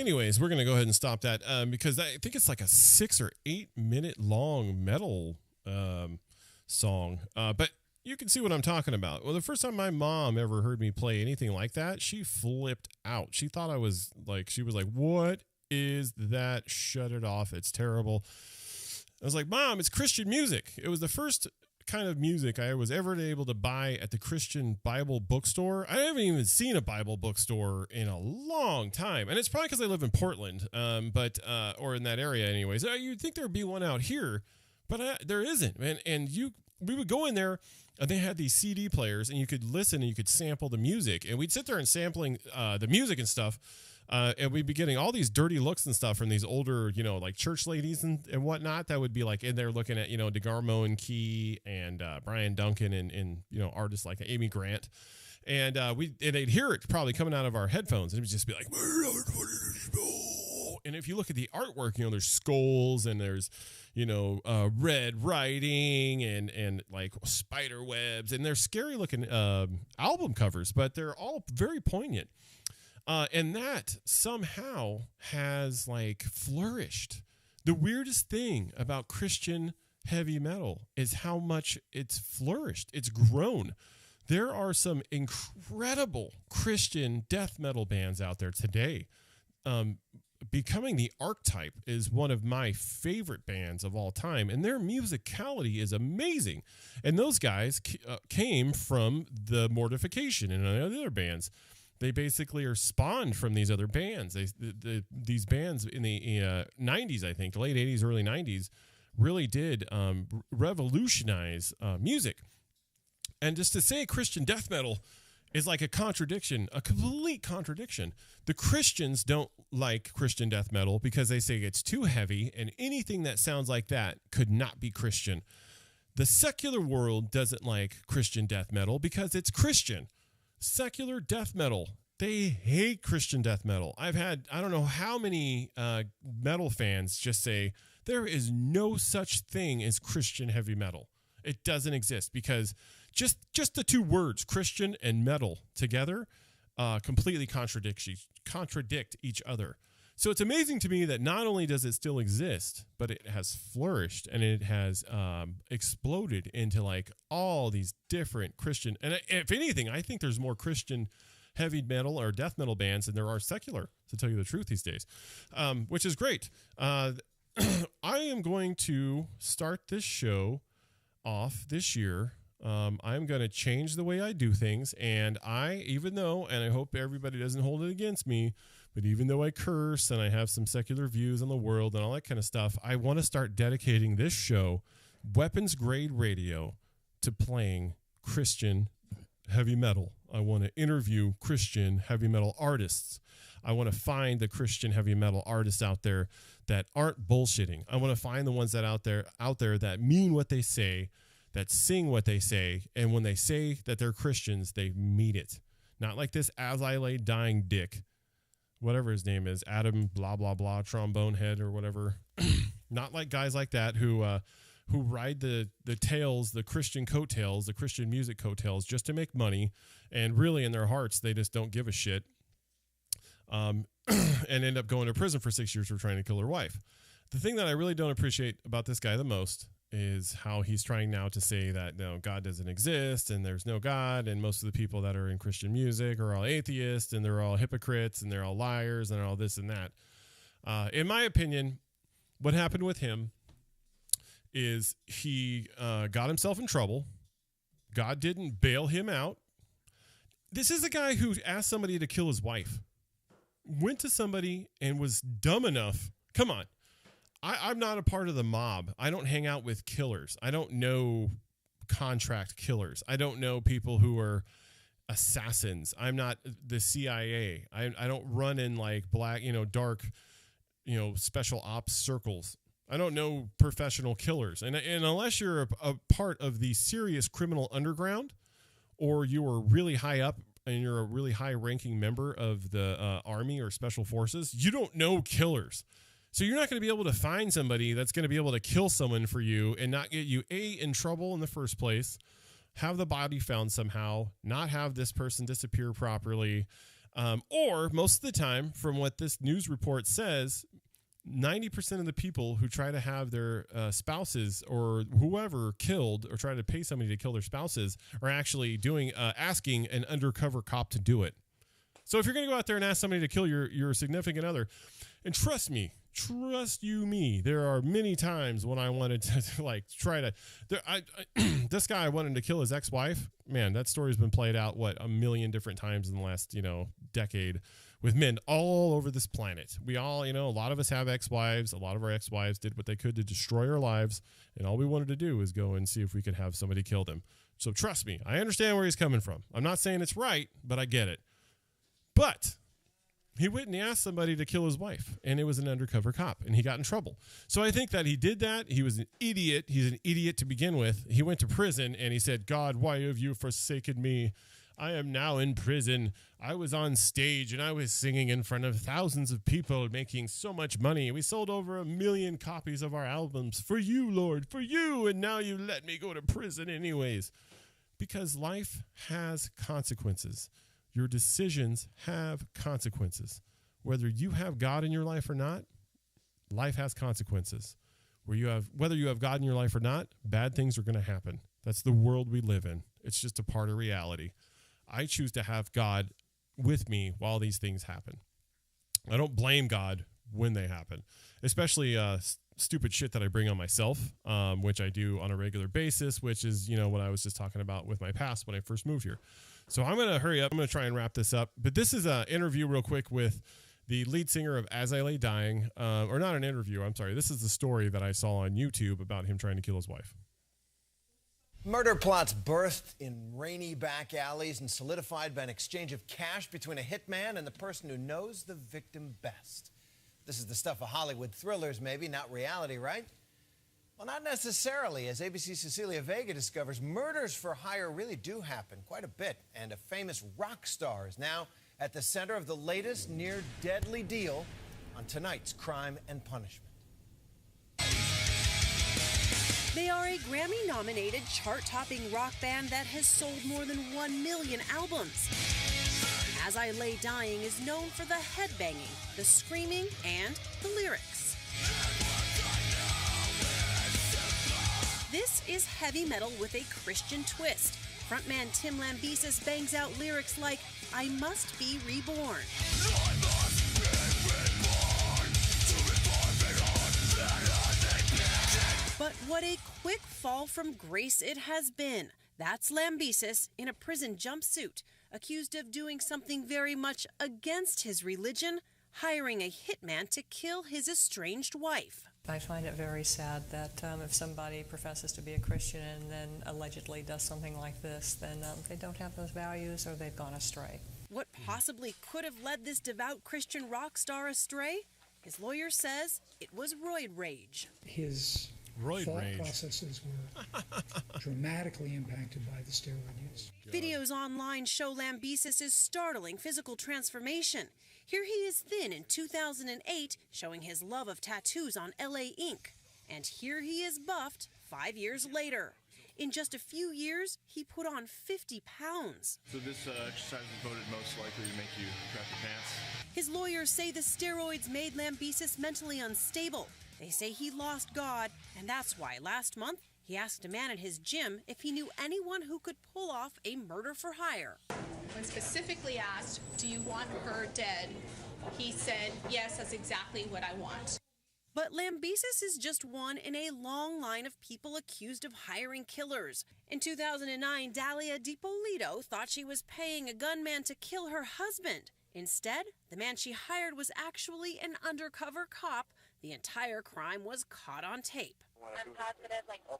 Anyways, we're going to go ahead and stop that because I think it's like a 6 or 8 minute long metal song. But you can see what I'm talking about. Well, the first time my mom ever heard me play anything like that, she flipped out. She thought she was like, what is that? Shut it off. It's terrible. I was like, Mom, it's Christian music. It was the first kind of music I was ever able to buy at the Christian Bible bookstore. I haven't even seen a Bible bookstore in a long time. And it's probably because I live in Portland, or in that area anyways. You'd think there'd be one out here, but there isn't. We would go in there and they had these CD players and you could listen and you could sample the music. And we'd sit there and sampling the music and stuff. And we'd be getting all these dirty looks and stuff from these older, like church ladies and whatnot that would be like in there looking at, DeGarmo and Key and Brian Duncan and artists like Amy Grant. And they'd hear it probably coming out of our headphones. And it would just be like, and if you look at the artwork, there's skulls and there's, red writing and like spider webs. And they're scary looking album covers, but they're all very poignant. And that somehow has like flourished. The weirdest thing about Christian heavy metal is how much it's flourished. It's grown. There are some incredible Christian death metal bands out there today. Becoming the Archetype is one of my favorite bands of all time, and their musicality is amazing. And those guys came from the Mortification and other bands. They basically are spawned from these other bands. These bands in the 90s, I think, late 80s, early 90s, really did revolutionize music. And just to say Christian death metal is like a contradiction, a complete contradiction. The Christians don't like Christian death metal because they say it's too heavy, and anything that sounds like that could not be Christian. The secular world doesn't like Christian death metal because it's Christian. Secular death metal, they hate Christian death metal. I've had, I don't know how many metal fans just say there is no such thing as Christian heavy metal. It doesn't exist because just the two words, Christian and metal, together completely contradict each other. So it's amazing to me that not only does it still exist, but it has flourished and it has exploded into like all these different Christian. And if anything, I think there's more Christian heavy metal or death metal bands than there are secular, to tell you the truth these days, which is great. I am going to start this show off this year. I'm going to change the way I do things. And and I hope everybody doesn't hold it against me, but even though I curse and I have some secular views on the world and all that kind of stuff, I want to start dedicating this show, Weapons Grade Radio, to playing Christian heavy metal. I want to interview Christian heavy metal artists. I want to find the Christian heavy metal artists out there that aren't bullshitting. I want to find the ones that out there that mean what they say, that sing what they say, and when they say that they're Christians, they mean it. Not like this as I lay dying dick, whatever his name is, Adam blah blah blah trombone head or whatever. Not like guys like that who ride the tails, the Christian coattails, the Christian music coattails just to make money, and really in their hearts they just don't give a shit. And end up going to prison for 6 years for trying to kill their wife. The thing that I really don't appreciate about this guy the most is how he's trying now to say that no, God doesn't exist and there's no God, and most of the people that are in Christian music are all atheists and they're all hypocrites and they're all liars and they're all this and that. In my opinion, what happened with him is he got himself in trouble. God didn't bail him out. This is a guy who asked somebody to kill his wife. Went to somebody and was dumb enough. Come on. I'm not a part of the mob. I don't hang out with killers. I don't know contract killers. I don't know people who are assassins. I'm not the CIA. I don't run in like black, dark, special ops circles. I don't know professional killers. And unless you're a part of the serious criminal underground, or you are really high up and you're a really high ranking member of the army or special forces, you don't know killers. So you're not going to be able to find somebody that's going to be able to kill someone for you and not get you in trouble in the first place, have the body found somehow, not have this person disappear properly, Or most of the time, from what this news report says, 90% of the people who try to have their spouses or whoever killed or try to pay somebody to kill their spouses are actually asking an undercover cop to do it. So if you're going to go out there and ask somebody to kill your significant other, and trust you me, there are many times when I wanted to like try to, this guy wanted to kill his ex-wife. Man, that story's been played out, a million different times in the last, decade with men all over this planet. We all, a lot of us have ex-wives. A lot of our ex-wives did what they could to destroy our lives. And all we wanted to do was go and see if we could have somebody kill them. So trust me, I understand where he's coming from. I'm not saying it's right, but I get it. But he went and he asked somebody to kill his wife, and it was an undercover cop, and he got in trouble. So I think that he did that. He was an idiot. He's an idiot to begin with. He went to prison, and he said, God, why have you forsaken me? I am now in prison. I was on stage, and I was singing in front of thousands of people, making so much money. We sold over 1 million copies of our albums for you, Lord, for you, and now you let me go to prison anyways. Because life has consequences. Your decisions have consequences. Whether you have God in your life or not, life has consequences. Whether you have God in your life or not, bad things are going to happen. That's the world we live in. It's just a part of reality. I choose to have God with me while these things happen. I don't blame God when they happen, especially stupid shit that I bring on myself, which I do on a regular basis, which is, what I was just talking about with my past when I first moved here. So I'm going to hurry up. I'm going to try and wrap this up. But this is an interview real quick with the lead singer of As I Lay Dying. Or not an interview, I'm sorry. This is the story that I saw on YouTube about him trying to kill his wife. Murder plots birthed in rainy back alleys and solidified by an exchange of cash between a hitman and the person who knows the victim best. This is the stuff of Hollywood thrillers, maybe, not reality, right? Well, not necessarily. As ABC's Cecilia Vega discovers, murders for hire really do happen quite a bit. And a famous rock star is now at the center of the latest near-deadly deal on tonight's Crime and Punishment. They are a Grammy-nominated, chart-topping rock band that has sold more than 1 million albums. As I Lay Dying is known for the headbanging, the screaming, and the lyrics. This is heavy metal with a Christian twist. Frontman Tim Lambesis bangs out lyrics like, I must be reborn. But what a quick fall from grace it has been. That's Lambesis in a prison jumpsuit, accused of doing something very much against his religion, hiring a hitman to kill his estranged wife. I find it very sad that if somebody professes to be a Christian and then allegedly does something like this, then they don't have those values or they've gone astray. What possibly could have led this devout Christian rock star astray? His lawyer says it was roid rage. His thought processes were dramatically impacted by the steroid use. Videos online show Lambesis' startling physical transformation. Here he is thin in 2008, showing his love of tattoos on LA Ink. And here he is buffed 5 years later. In just a few years, he put on 50 pounds. So this exercise is voted most likely to make you crap your pants? His lawyers say the steroids made Lambesis mentally unstable. They say he lost God, and that's why last month he asked a man at his gym if he knew anyone who could pull off a murder for hire. When specifically asked, do you want her dead, he said, yes, that's exactly what I want. But Lambesis is just one in a long line of people accused of hiring killers. In 2009, Dalia DiPolito thought she was paying a gunman to kill her husband. Instead, the man she hired was actually an undercover cop. The entire crime was caught on tape. I'm positive, like 5,000%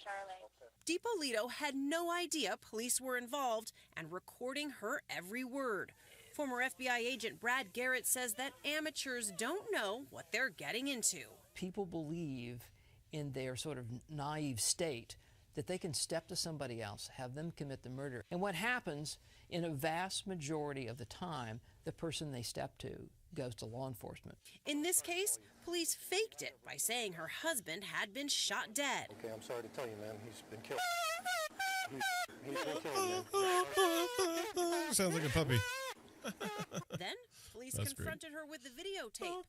Charlotte. DiPolito had no idea police were involved and recording her every word. Former FBI agent Brad Garrett says that amateurs don't know what they're getting into. People believe in their sort of naive state that they can step to somebody else, have them commit the murder. And what happens in a vast majority of the time, the person they step to goes to law enforcement. In this case, police faked it by saying her husband had been shot dead. Okay, I'm sorry to tell you, man, he's been killed. He's been killed, man. Sounds like a puppy. That's great. confronted her with the videotape.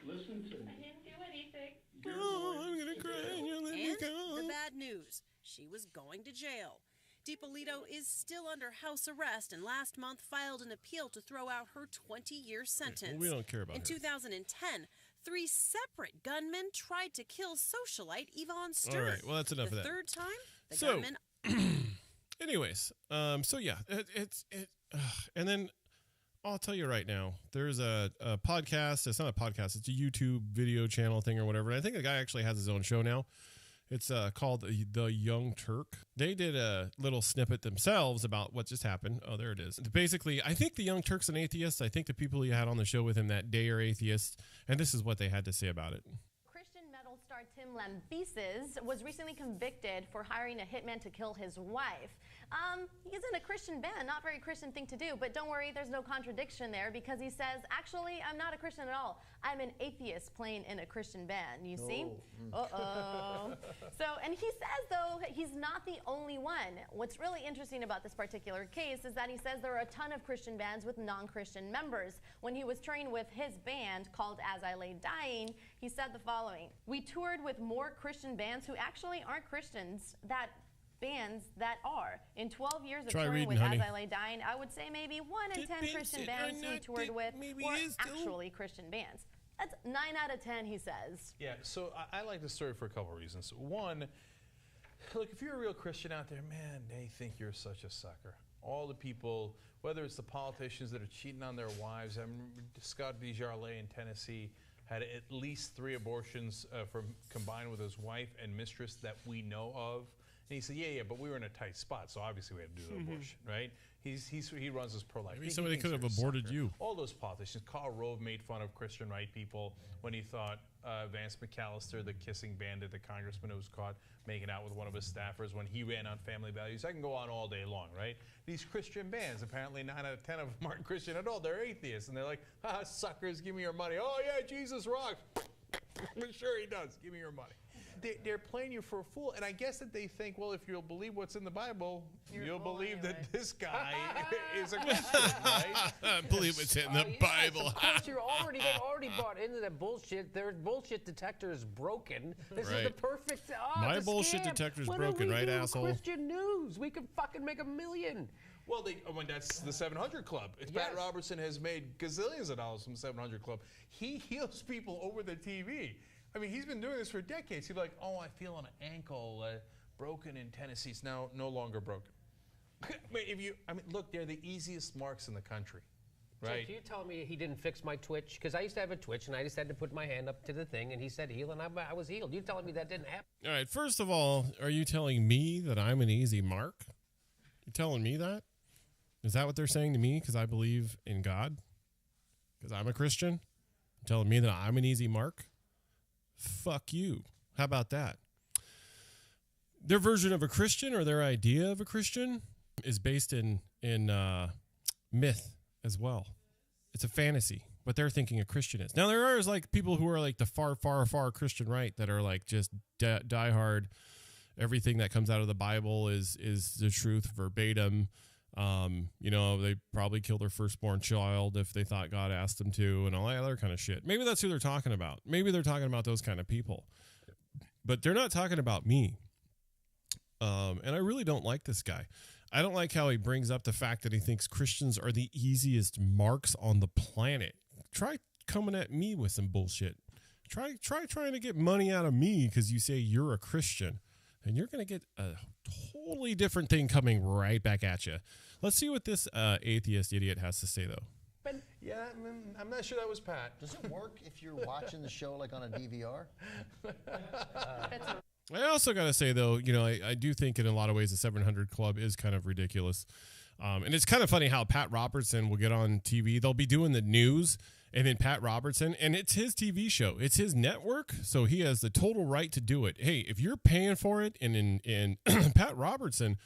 Listen to me. I didn't do anything. Oh, I'm gonna cry. You let me And go. the bad news, she was going to jail. DiPolito is still under house arrest and last month filed an appeal to throw out her 20-year sentence. Well, we don't care about In her. 2010, 3 separate gunmen tried to kill socialite Yvonne Stern. All right, well, that's enough the of that. third time, the So- gunmen... Anyways, so yeah, and then I'll tell you right now, there's a podcast. It's not a podcast. It's a YouTube video channel thing or whatever. And I think the guy actually has his own show now. It's called The Young Turk. They did a little snippet themselves about what just happened. Oh, there it is. Basically, I think The Young Turk's an atheist. I think the people he had on the show with him that day are atheists. And this is what they had to say about it. Christian metal star Tim Lambesis was recently convicted for hiring a hitman to kill his wife. He's in a Christian band, not very Christian thing to do, but don't worry, there's no contradiction there because he says, actually, I'm not a Christian at all. I'm an atheist playing in a Christian band, you see? Uh-oh. So, and he says, though, he's not the only one. What's really interesting about this particular case is that he says there are a ton of Christian bands with non-Christian members. When he was touring with his band called As I Lay Dying, he said the following: "We toured with more Christian bands who actually aren't Christians bands that are. In 12 years of touring with As I Lay Dying, I would say maybe 1 in 10 Christian bands we toured with were actually Christian bands." That's 9 out of 10, he says. Yeah, so I like this story for a couple reasons. One, look, if you're a real Christian out there, man, they think you're such a sucker. All the people, whether it's the politicians that are cheating on their wives. I remember Scott DeJarlais in Tennessee had at least 3 abortions combined with his wife and mistress that we know of. And he said, yeah, but we were in a tight spot, so obviously we had to do the abortion, right? He runs this pro-life. Maybe somebody could have aborted you. All those politicians. Karl Rove made fun of Christian right people when he thought Vance McAllister, the kissing bandit, the congressman who was caught making out with one of his staffers when he ran on family values. I can go on all day long, right? These Christian bands, apparently 9 out of 10 of them aren't Christian at all. They're atheists, and they're like, suckers, give me your money. Oh, yeah, Jesus rocks. Sure he does. Give me your money. They're playing you for a fool, and I guess that they think, well, if you'll believe what's in the Bible, you'll believe that this guy is a Christian, right? Believe what's in the Bible. Of course, they're already bought into that bullshit. Their bullshit detector is broken. This is the perfect. My bullshit detector's broken, right, asshole? Christian news. We could fucking make $1 million. Well, that's the 700 Club. Pat Robertson has made gazillions of dollars from the 700 Club. He heals people over the TV. I mean, he's been doing this for decades. He'd be like, oh, I feel an ankle broken in Tennessee. It's now no longer broken. Look, they're the easiest marks in the country, right? So you tell me he didn't fix my twitch? Because I used to have a twitch, and I just had to put my hand up to the thing, and he said heal, and I was healed. You telling me that didn't happen? All right, first of all, are you telling me that I'm an easy mark? You telling me that? Is that what they're saying to me because I believe in God? Because I'm a Christian? You're telling me that I'm an easy mark? Fuck you. How about that? Their version of a Christian or their idea of a Christian is based in myth as well. It's a fantasy, what they're thinking a Christian is. Now, there are like people who are like the far, far, far Christian right that are like just diehard. Everything that comes out of the Bible is the truth verbatim. They probably kill their firstborn child if they thought God asked them to and all that other kind of shit. Maybe that's who they're talking about. Maybe they're talking about those kind of people. But they're not talking about me. And I really don't like this guy. I don't like how he brings up the fact that he thinks Christians are the easiest marks on the planet. Try coming at me with some bullshit. Try trying to get money out of me because you say you're a Christian. And you're going to get a totally different thing coming right back at you. Let's see what this atheist idiot has to say, though. Yeah, I'm not sure that was Pat. Does it work if you're watching the show like on a DVR? I also got to say, though, I do think in a lot of ways the 700 Club is kind of ridiculous. And it's kind of funny how Pat Robertson will get on TV. They'll be doing the news, and then Pat Robertson, and it's his TV show. It's his network, so he has the total right to do it. Hey, if you're paying for it, and Pat Robertson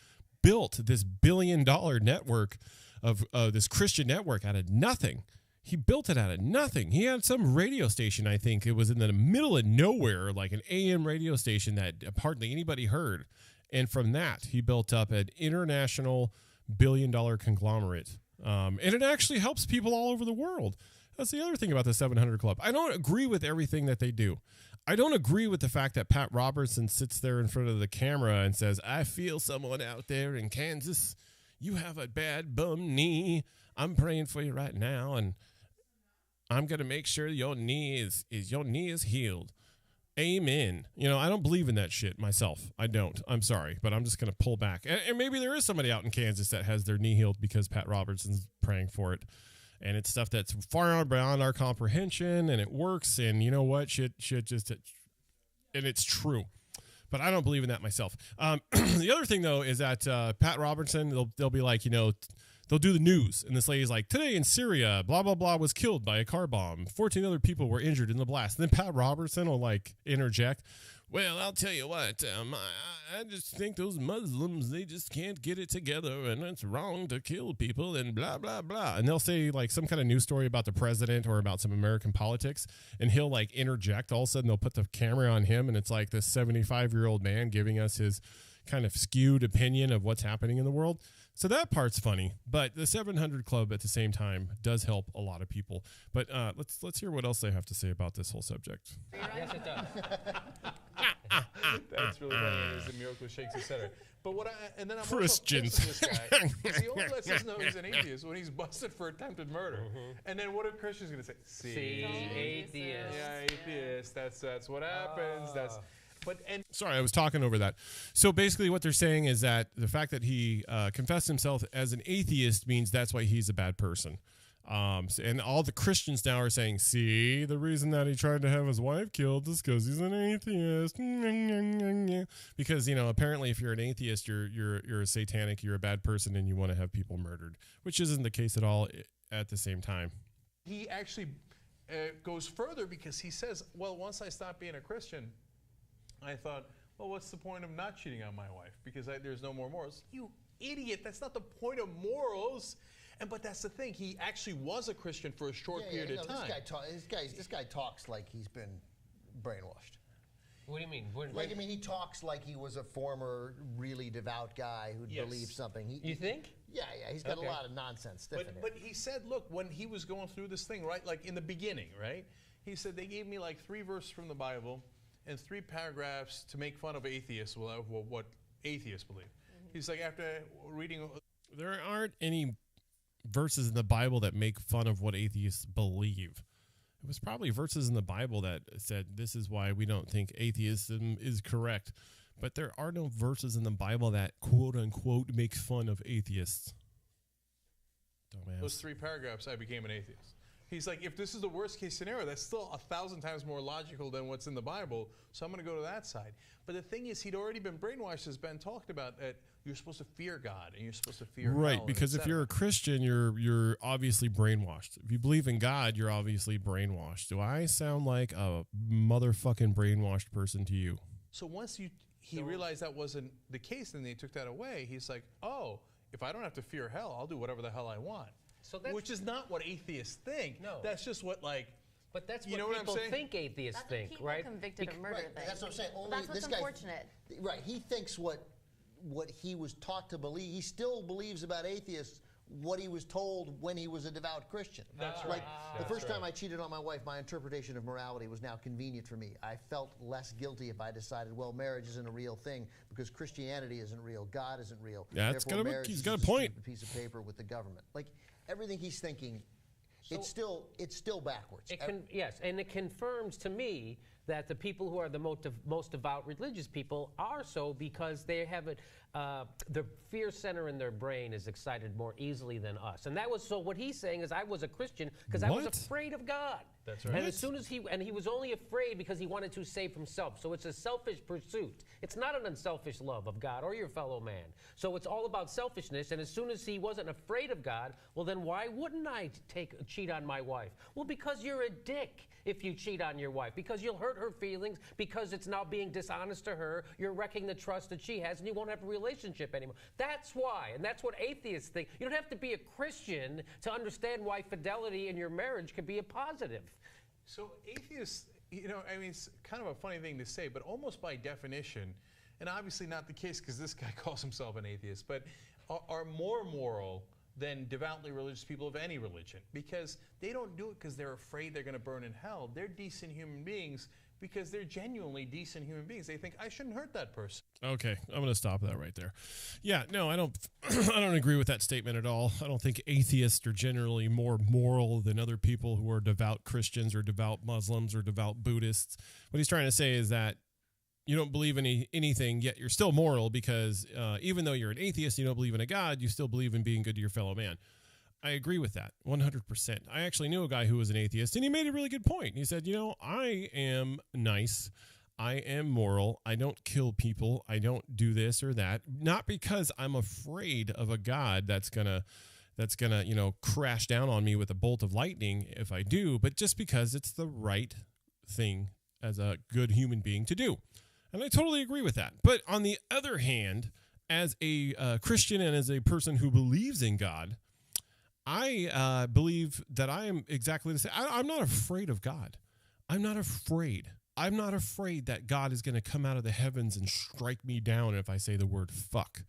built this $1 billion network of this Christian network out of nothing. He built it out of nothing. He had some radio station, I think. It was in the middle of nowhere, like an AM radio station that hardly anybody heard. And from that, he built up an international $1 billion conglomerate And it actually helps people all over the world. That's the other thing about the 700 Club. I don't agree with everything that they do. I don't agree with the fact that Pat Robertson sits there in front of the camera and says, I feel someone out there in Kansas. You have a bad bum knee. I'm praying for you right now, and I'm going to make sure your knee is healed. Amen. You know, I don't believe in that shit myself. I don't. I'm sorry, but I'm just going to pull back. And maybe there is somebody out in Kansas that has their knee healed because Pat Robertson's praying for it. And it's stuff that's far beyond our comprehension, and it works. And you know what? Shit just, and it's true. But I don't believe in that myself. The other thing, though, is that Pat Robertson, they'll be like, you know, they'll do the news. And this lady's like, today in Syria, blah, blah, blah, was killed by a car bomb. 14 other people were injured in the blast. And then Pat Robertson will, like, interject. Well, I'll tell you what, I just think those Muslims, they just can't get it together, and it's wrong to kill people, and blah, blah, blah. And they'll say, like, some kind of news story about the president or about some American politics, and he'll, like, interject. All of a sudden, they'll put the camera on him, and it's like this 75-year-old man giving us his kind of skewed opinion of what's happening in the world. So that part's funny, but the 700 Club at the same time does help a lot of people. But let's hear what else they have to say about this whole subject. Yes, it does. That's really funny. It is a miracle shakes, etc. But and then I'm Christians. Also pissed at this guy, 'cause he only lets us know he's an atheist when he's busted for attempted murder. And then what are Christians going to say? See, atheist. Yeah, atheist. That's what happens. Sorry, I was talking over that. So basically what they're saying is that the fact that he confessed himself as an atheist means that's why he's a bad person. And all the Christians now are saying, see, the reason that he tried to have his wife killed is because he's an atheist. Because, you know, apparently if you're an atheist, you're a satanic, you're a bad person, and you want to have people murdered, which isn't the case at all at the same time. He actually goes further because he says, well, once I stopped being a Christian, I thought, well, what's the point of not cheating on my wife? Because there's no more morals. You idiot. That's not the point of morals. But that's the thing. He actually was a Christian for a short period of time. This guy talks like he's been brainwashed. What do you mean? He talks like he was a former really devout guy who believed something. You think? Yeah. He's got a lot of nonsense stuff in there. But he said, look, when he was going through this thing, right, like in the beginning, right, he said they gave me like 3 verses from the Bible and 3 paragraphs to make fun of atheists, what atheists believe. He's like, after reading... There aren't any verses in the Bible that make fun of what atheists believe. It was probably verses in the Bible that said, this is why we don't think atheism is correct. But there are no verses in the Bible that, quote unquote, make fun of atheists. Dumbass. Those 3 paragraphs, I became an atheist. He's like, if this is the worst case scenario, that's still 1,000 times more logical than what's in the Bible, so I'm going to go to that side. But the thing is, he'd already been brainwashed, as Ben talked about, that you're supposed to fear God and you're supposed to fear right, hell, because if you're a Christian, you're obviously brainwashed. If you believe in God, you're obviously brainwashed. Do I sound like a motherfucking brainwashed person to you? So once he realized that wasn't the case, and they took that away, he's like, oh, if I don't have to fear hell, I'll do whatever the hell I want. Which is not what atheists think. No. That's just what, like... But that's you know what what people I'm saying? think atheists think, right? Convicted of murder. Right, that's what I'm saying. That's what's unfortunate. Right, he thinks what he was taught to believe. He still believes about atheists what he was told when he was a devout Christian. That's like right. the first time I cheated on my wife, my interpretation of morality was now convenient for me. I felt less guilty if I decided, well, marriage isn't a real thing because Christianity isn't real, God isn't real. Yeah, he's got a point. A piece of paper with the government. Like everything he's thinking, it's still backwards. Yes, and it confirms to me that the people who are the most devout religious people are so because they have it. The fear center in their brain is excited more easily than us, and that was so. What he's saying is, I was a Christian because I was afraid of God. That's right. And as soon as he was only afraid because he wanted to save himself. So it's a selfish pursuit. It's not an unselfish love of God or your fellow man. So it's all about selfishness. And as soon as he wasn't afraid of God, well, then why wouldn't I cheat on my wife? Well, because you're a dick if you cheat on your wife, because you'll hurt her feelings, because it's now being dishonest to her. You're wrecking the trust that she has, and you won't have a relationship anymore. That's why, and that's what atheists think. You don't have to be a Christian to understand why fidelity in your marriage could be a positive. So atheists, you know, I mean, it's kind of a funny thing to say, but almost by definition, and obviously not the case because this guy calls himself an atheist, but are more moral than devoutly religious people of any religion, because they don't do it because they're afraid they're going to burn in hell. They're decent human beings because they're genuinely decent human beings. They think, I shouldn't hurt that person. Okay, I'm going to stop that right there. Yeah, no, I don't I don't agree with that statement at all. I don't think atheists are generally more moral than other people who are devout Christians or devout Muslims or devout Buddhists. What he's trying to say is that you don't believe in anything, yet you're still moral because even though you're an atheist, you don't believe in a God, you still believe in being good to your fellow man. I agree with that 100%. I actually knew a guy who was an atheist, and he made a really good point. He said, I am nice. I am moral. I don't kill people. I don't do this or that. Not because I'm afraid of a God that's gonna crash down on me with a bolt of lightning if I do, but just because it's the right thing as a good human being to do. And I totally agree with that. But on the other hand, as a Christian and as a person who believes in God, I believe that I am exactly the same. I'm not afraid of God. I'm not afraid. I'm not afraid that God is going to come out of the heavens and strike me down if I say the word fuck,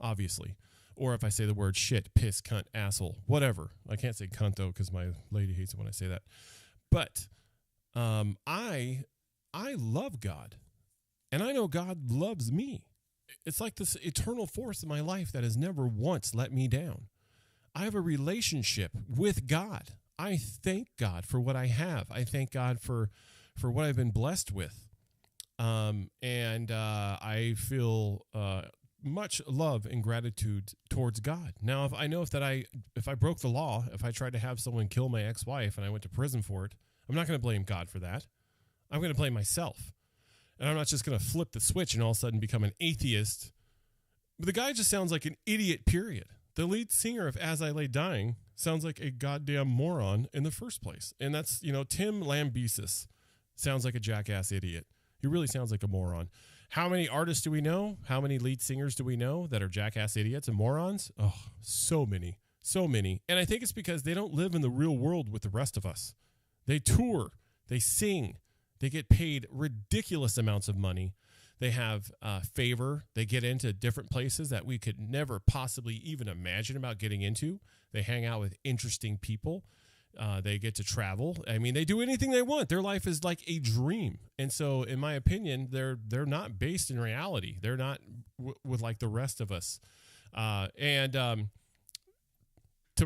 obviously. Or if I say the word shit, piss, cunt, asshole, whatever. I can't say cunt, though, because my lady hates it when I say that. But I love God. And I know God loves me. It's like this eternal force in my life that has never once let me down. I have a relationship with God. I thank God for what I have. I thank God for what I've been blessed with. And I feel much love and gratitude towards God. Now, if I broke the law, if I tried to have someone kill my ex-wife and I went to prison for it, I'm not going to blame God for that. I'm going to blame myself. And I'm not just going to flip the switch and all of a sudden become an atheist. But the guy just sounds like an idiot, period. The lead singer of As I Lay Dying sounds like a goddamn moron in the first place. And that's, Tim Lambesis sounds like a jackass idiot. He really sounds like a moron. How many artists do we know? How many lead singers do we know that are jackass idiots and morons? Oh, so many. So many. And I think it's because they don't live in the real world with the rest of us. They tour. They sing. They get paid ridiculous amounts of money. They have favor. They get into different places that we could never possibly even imagine about getting into. They hang out with interesting people. They get to travel. I mean, they do anything they want. Their life is like a dream. And so, in my opinion, they're not based in reality. They're not with like the rest of us. To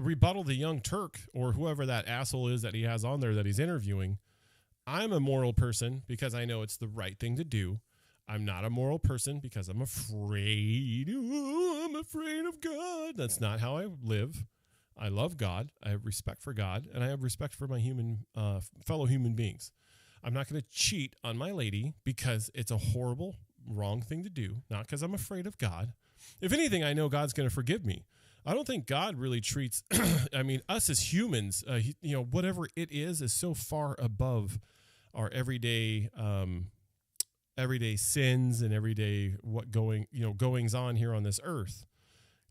rebuttal the Young Turk or whoever that asshole is that he has on there that he's interviewing, I'm a moral person because I know it's the right thing to do. I'm not a moral person because I'm afraid. Oh, I'm afraid of God. That's not how I live. I love God. I have respect for God, and I have respect for my fellow human beings. I'm not going to cheat on my lady because it's a horrible, wrong thing to do, not because I'm afraid of God. If anything, I know God's going to forgive me. I don't think God really treats, us as humans, whatever it is so far above our everyday sins and everyday goings on here on this earth,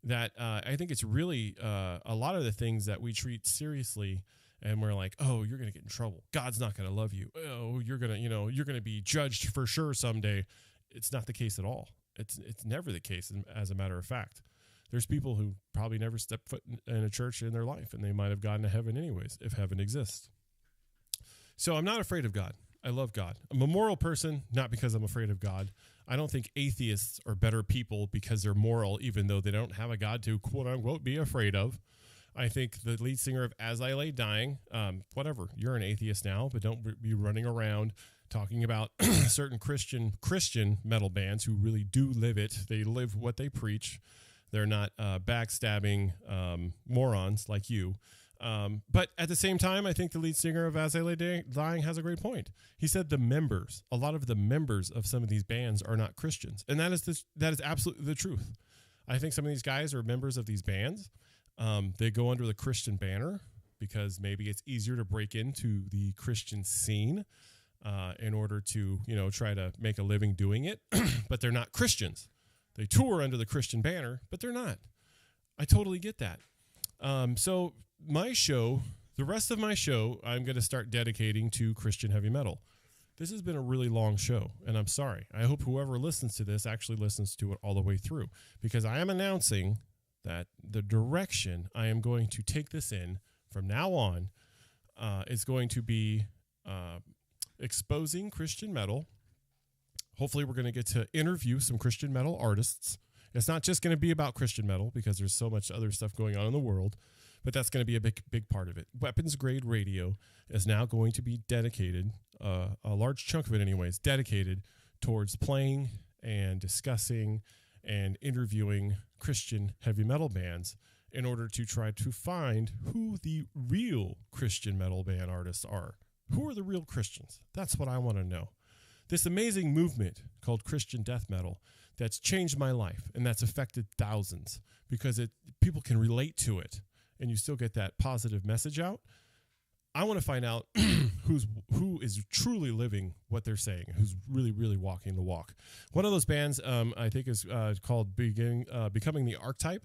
that I think it's really a lot of the things that we treat seriously, and we're like, oh, you're going to get in trouble. God's not going to love you. Oh, you're going to be judged for sure someday. It's not the case at all. It's never the case, as a matter of fact. There's people who probably never stepped foot in a church in their life, and they might have gotten to heaven anyways, if heaven exists. So I'm not afraid of God. I love God. I'm a moral person, not because I'm afraid of God. I don't think atheists are better people because they're moral, even though they don't have a God to, quote unquote, be afraid of. I think the lead singer of As I Lay Dying, whatever, you're an atheist now, but don't be running around talking about certain Christian metal bands who really do live it. They live what they preach. They're not backstabbing morons like you. But at the same time, I think the lead singer of As I Lay Dying has a great point. He said a lot of the members of some of these bands are not Christians. And that is absolutely the truth. I think some of these guys are members of these bands. They go under the Christian banner because maybe it's easier to break into the Christian scene in order to, try to make a living doing it. But they're not Christians. They tour under the Christian banner, but they're not. I totally get that. So my show, the rest of my show, I'm going to start dedicating to Christian heavy metal. This has been a really long show, and I'm sorry. I hope whoever listens to this actually listens to it all the way through, because I am announcing that the direction I am going to take this in from now on is going to be exposing Christian metal. Hopefully, we're going to get to interview some Christian metal artists. It's not just going to be about Christian metal because there's so much other stuff going on in the world, but that's going to be a big part of it. Weapons Grade Radio is now going to be dedicated, a large chunk of it anyways, dedicated towards playing and discussing and interviewing Christian heavy metal bands in order to try to find who the real Christian metal band artists are. Who are the real Christians? That's what I want to know. This amazing movement called Christian death metal that's changed my life and that's affected thousands because people can relate to it and you still get that positive message out. I want to find out who is truly living what they're saying, who's really, really walking the walk. One of those bands I think is called Becoming the Archetype.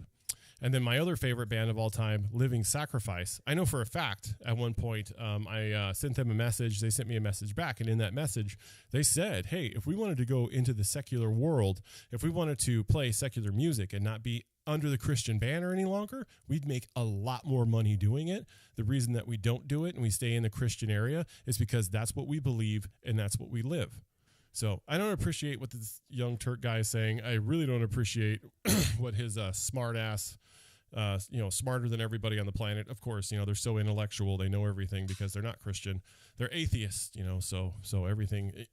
And then my other favorite band of all time, Living Sacrifice. I know for a fact at one point I sent them a message. They sent me a message back. And in that message, they said, hey, if we wanted to go into the secular world, if we wanted to play secular music and not be under the Christian banner any longer, we'd make a lot more money doing it. The reason that we don't do it and we stay in the Christian area is because that's what we believe and that's what we live. So I don't appreciate what this young Turk guy is saying. I really don't appreciate what his smart ass, smarter than everybody on the planet. Of course, they're so intellectual. They know everything because they're not Christian. They're atheists, so everything,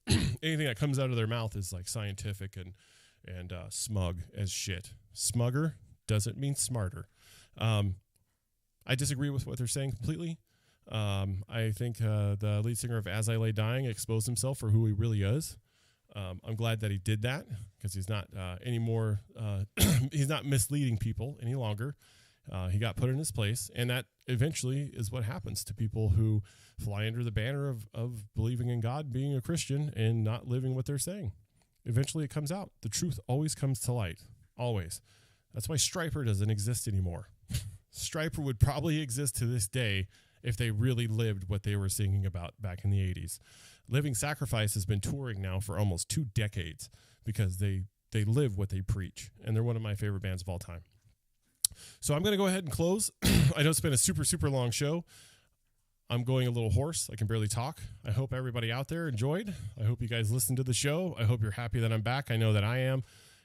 anything that comes out of their mouth is like scientific and smug as shit. Smugger doesn't mean smarter. I disagree with what they're saying completely. I think the lead singer of As I Lay Dying exposed himself for who he really is. I'm glad that he did that because he's not anymore. He's not misleading people any longer. He got put in his place, and that eventually is what happens to people who fly under the banner of believing in God, being a Christian, and not living what they're saying. Eventually, it comes out. The truth always comes to light. Always. That's why Stryper doesn't exist anymore. Stryper would probably exist to this day if they really lived what they were singing about back in the 80s. Living Sacrifice has been touring now for almost 2 decades because they live what they preach, and they're one of my favorite bands of all time. So I'm going to go ahead and close. I know it's been a super, super long show. I'm going a little hoarse. I can barely talk. I hope everybody out there enjoyed. I hope you guys listened to the show. I hope you're happy that I'm back. I know that I am.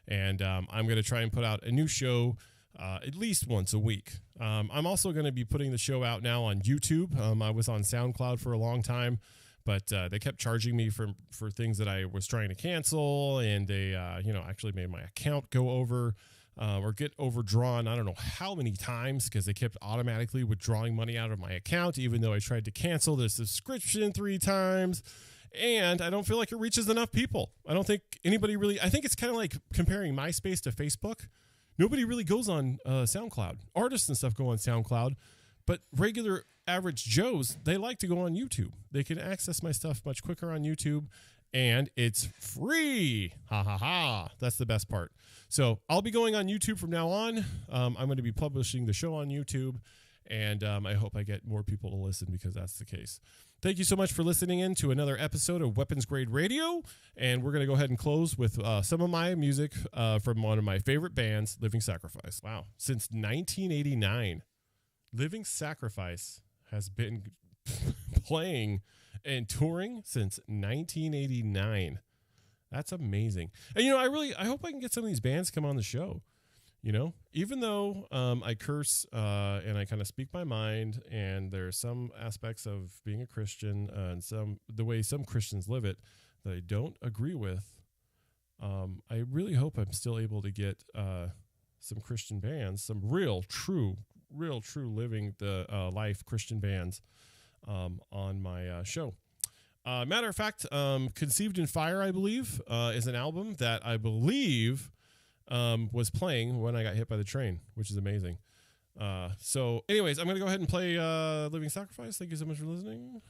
And I'm going to try and put out a new show at least once a week. I'm also going to be putting the show out now on YouTube. I was on SoundCloud for a long time, but they kept charging me for things that I was trying to cancel, and they actually made my account go over or get overdrawn. I don't know how many times because they kept automatically withdrawing money out of my account, even though I tried to cancel the subscription 3 times. And I don't feel like it reaches enough people. I don't think anybody really, I think it's kind of like comparing MySpace to Facebook. Nobody really goes on SoundCloud. Artists and stuff go on SoundCloud, but regular average Joes, they like to go on YouTube. They can access my stuff much quicker on YouTube, and it's free. Ha ha ha. That's the best part. So I'll be going on YouTube from now on. I'm going to be publishing the show on YouTube, and I hope I get more people to listen because that's the case. Thank you so much for listening in to another episode of Weapons Grade Radio, and we're going to go ahead and close with some of my music from one of my favorite bands, Living Sacrifice. Wow. Since 1989, Living Sacrifice has been playing and touring since 1989. That's amazing. And, I hope I can get some of these bands to come on the show. Even though I curse and I kind of speak my mind, and there's some aspects of being a Christian and the way some Christians live it that I don't agree with, I really hope I'm still able to get some Christian bands, some real, true living the life Christian bands on my show. Matter of fact, Conceived in Fire, I believe, is an album that I believe was playing when I got hit by the train, which is amazing. So anyways, I'm going to go ahead and play Living Sacrifice. Thank you so much for listening.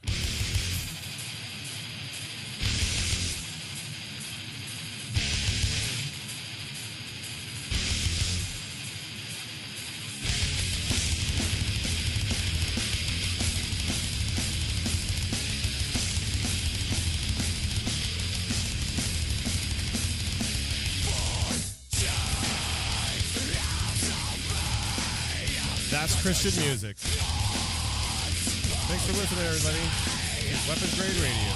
That's Christian music. Thanks for listening, everybody. Weapons Grade Radio.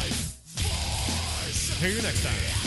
Hear you next time.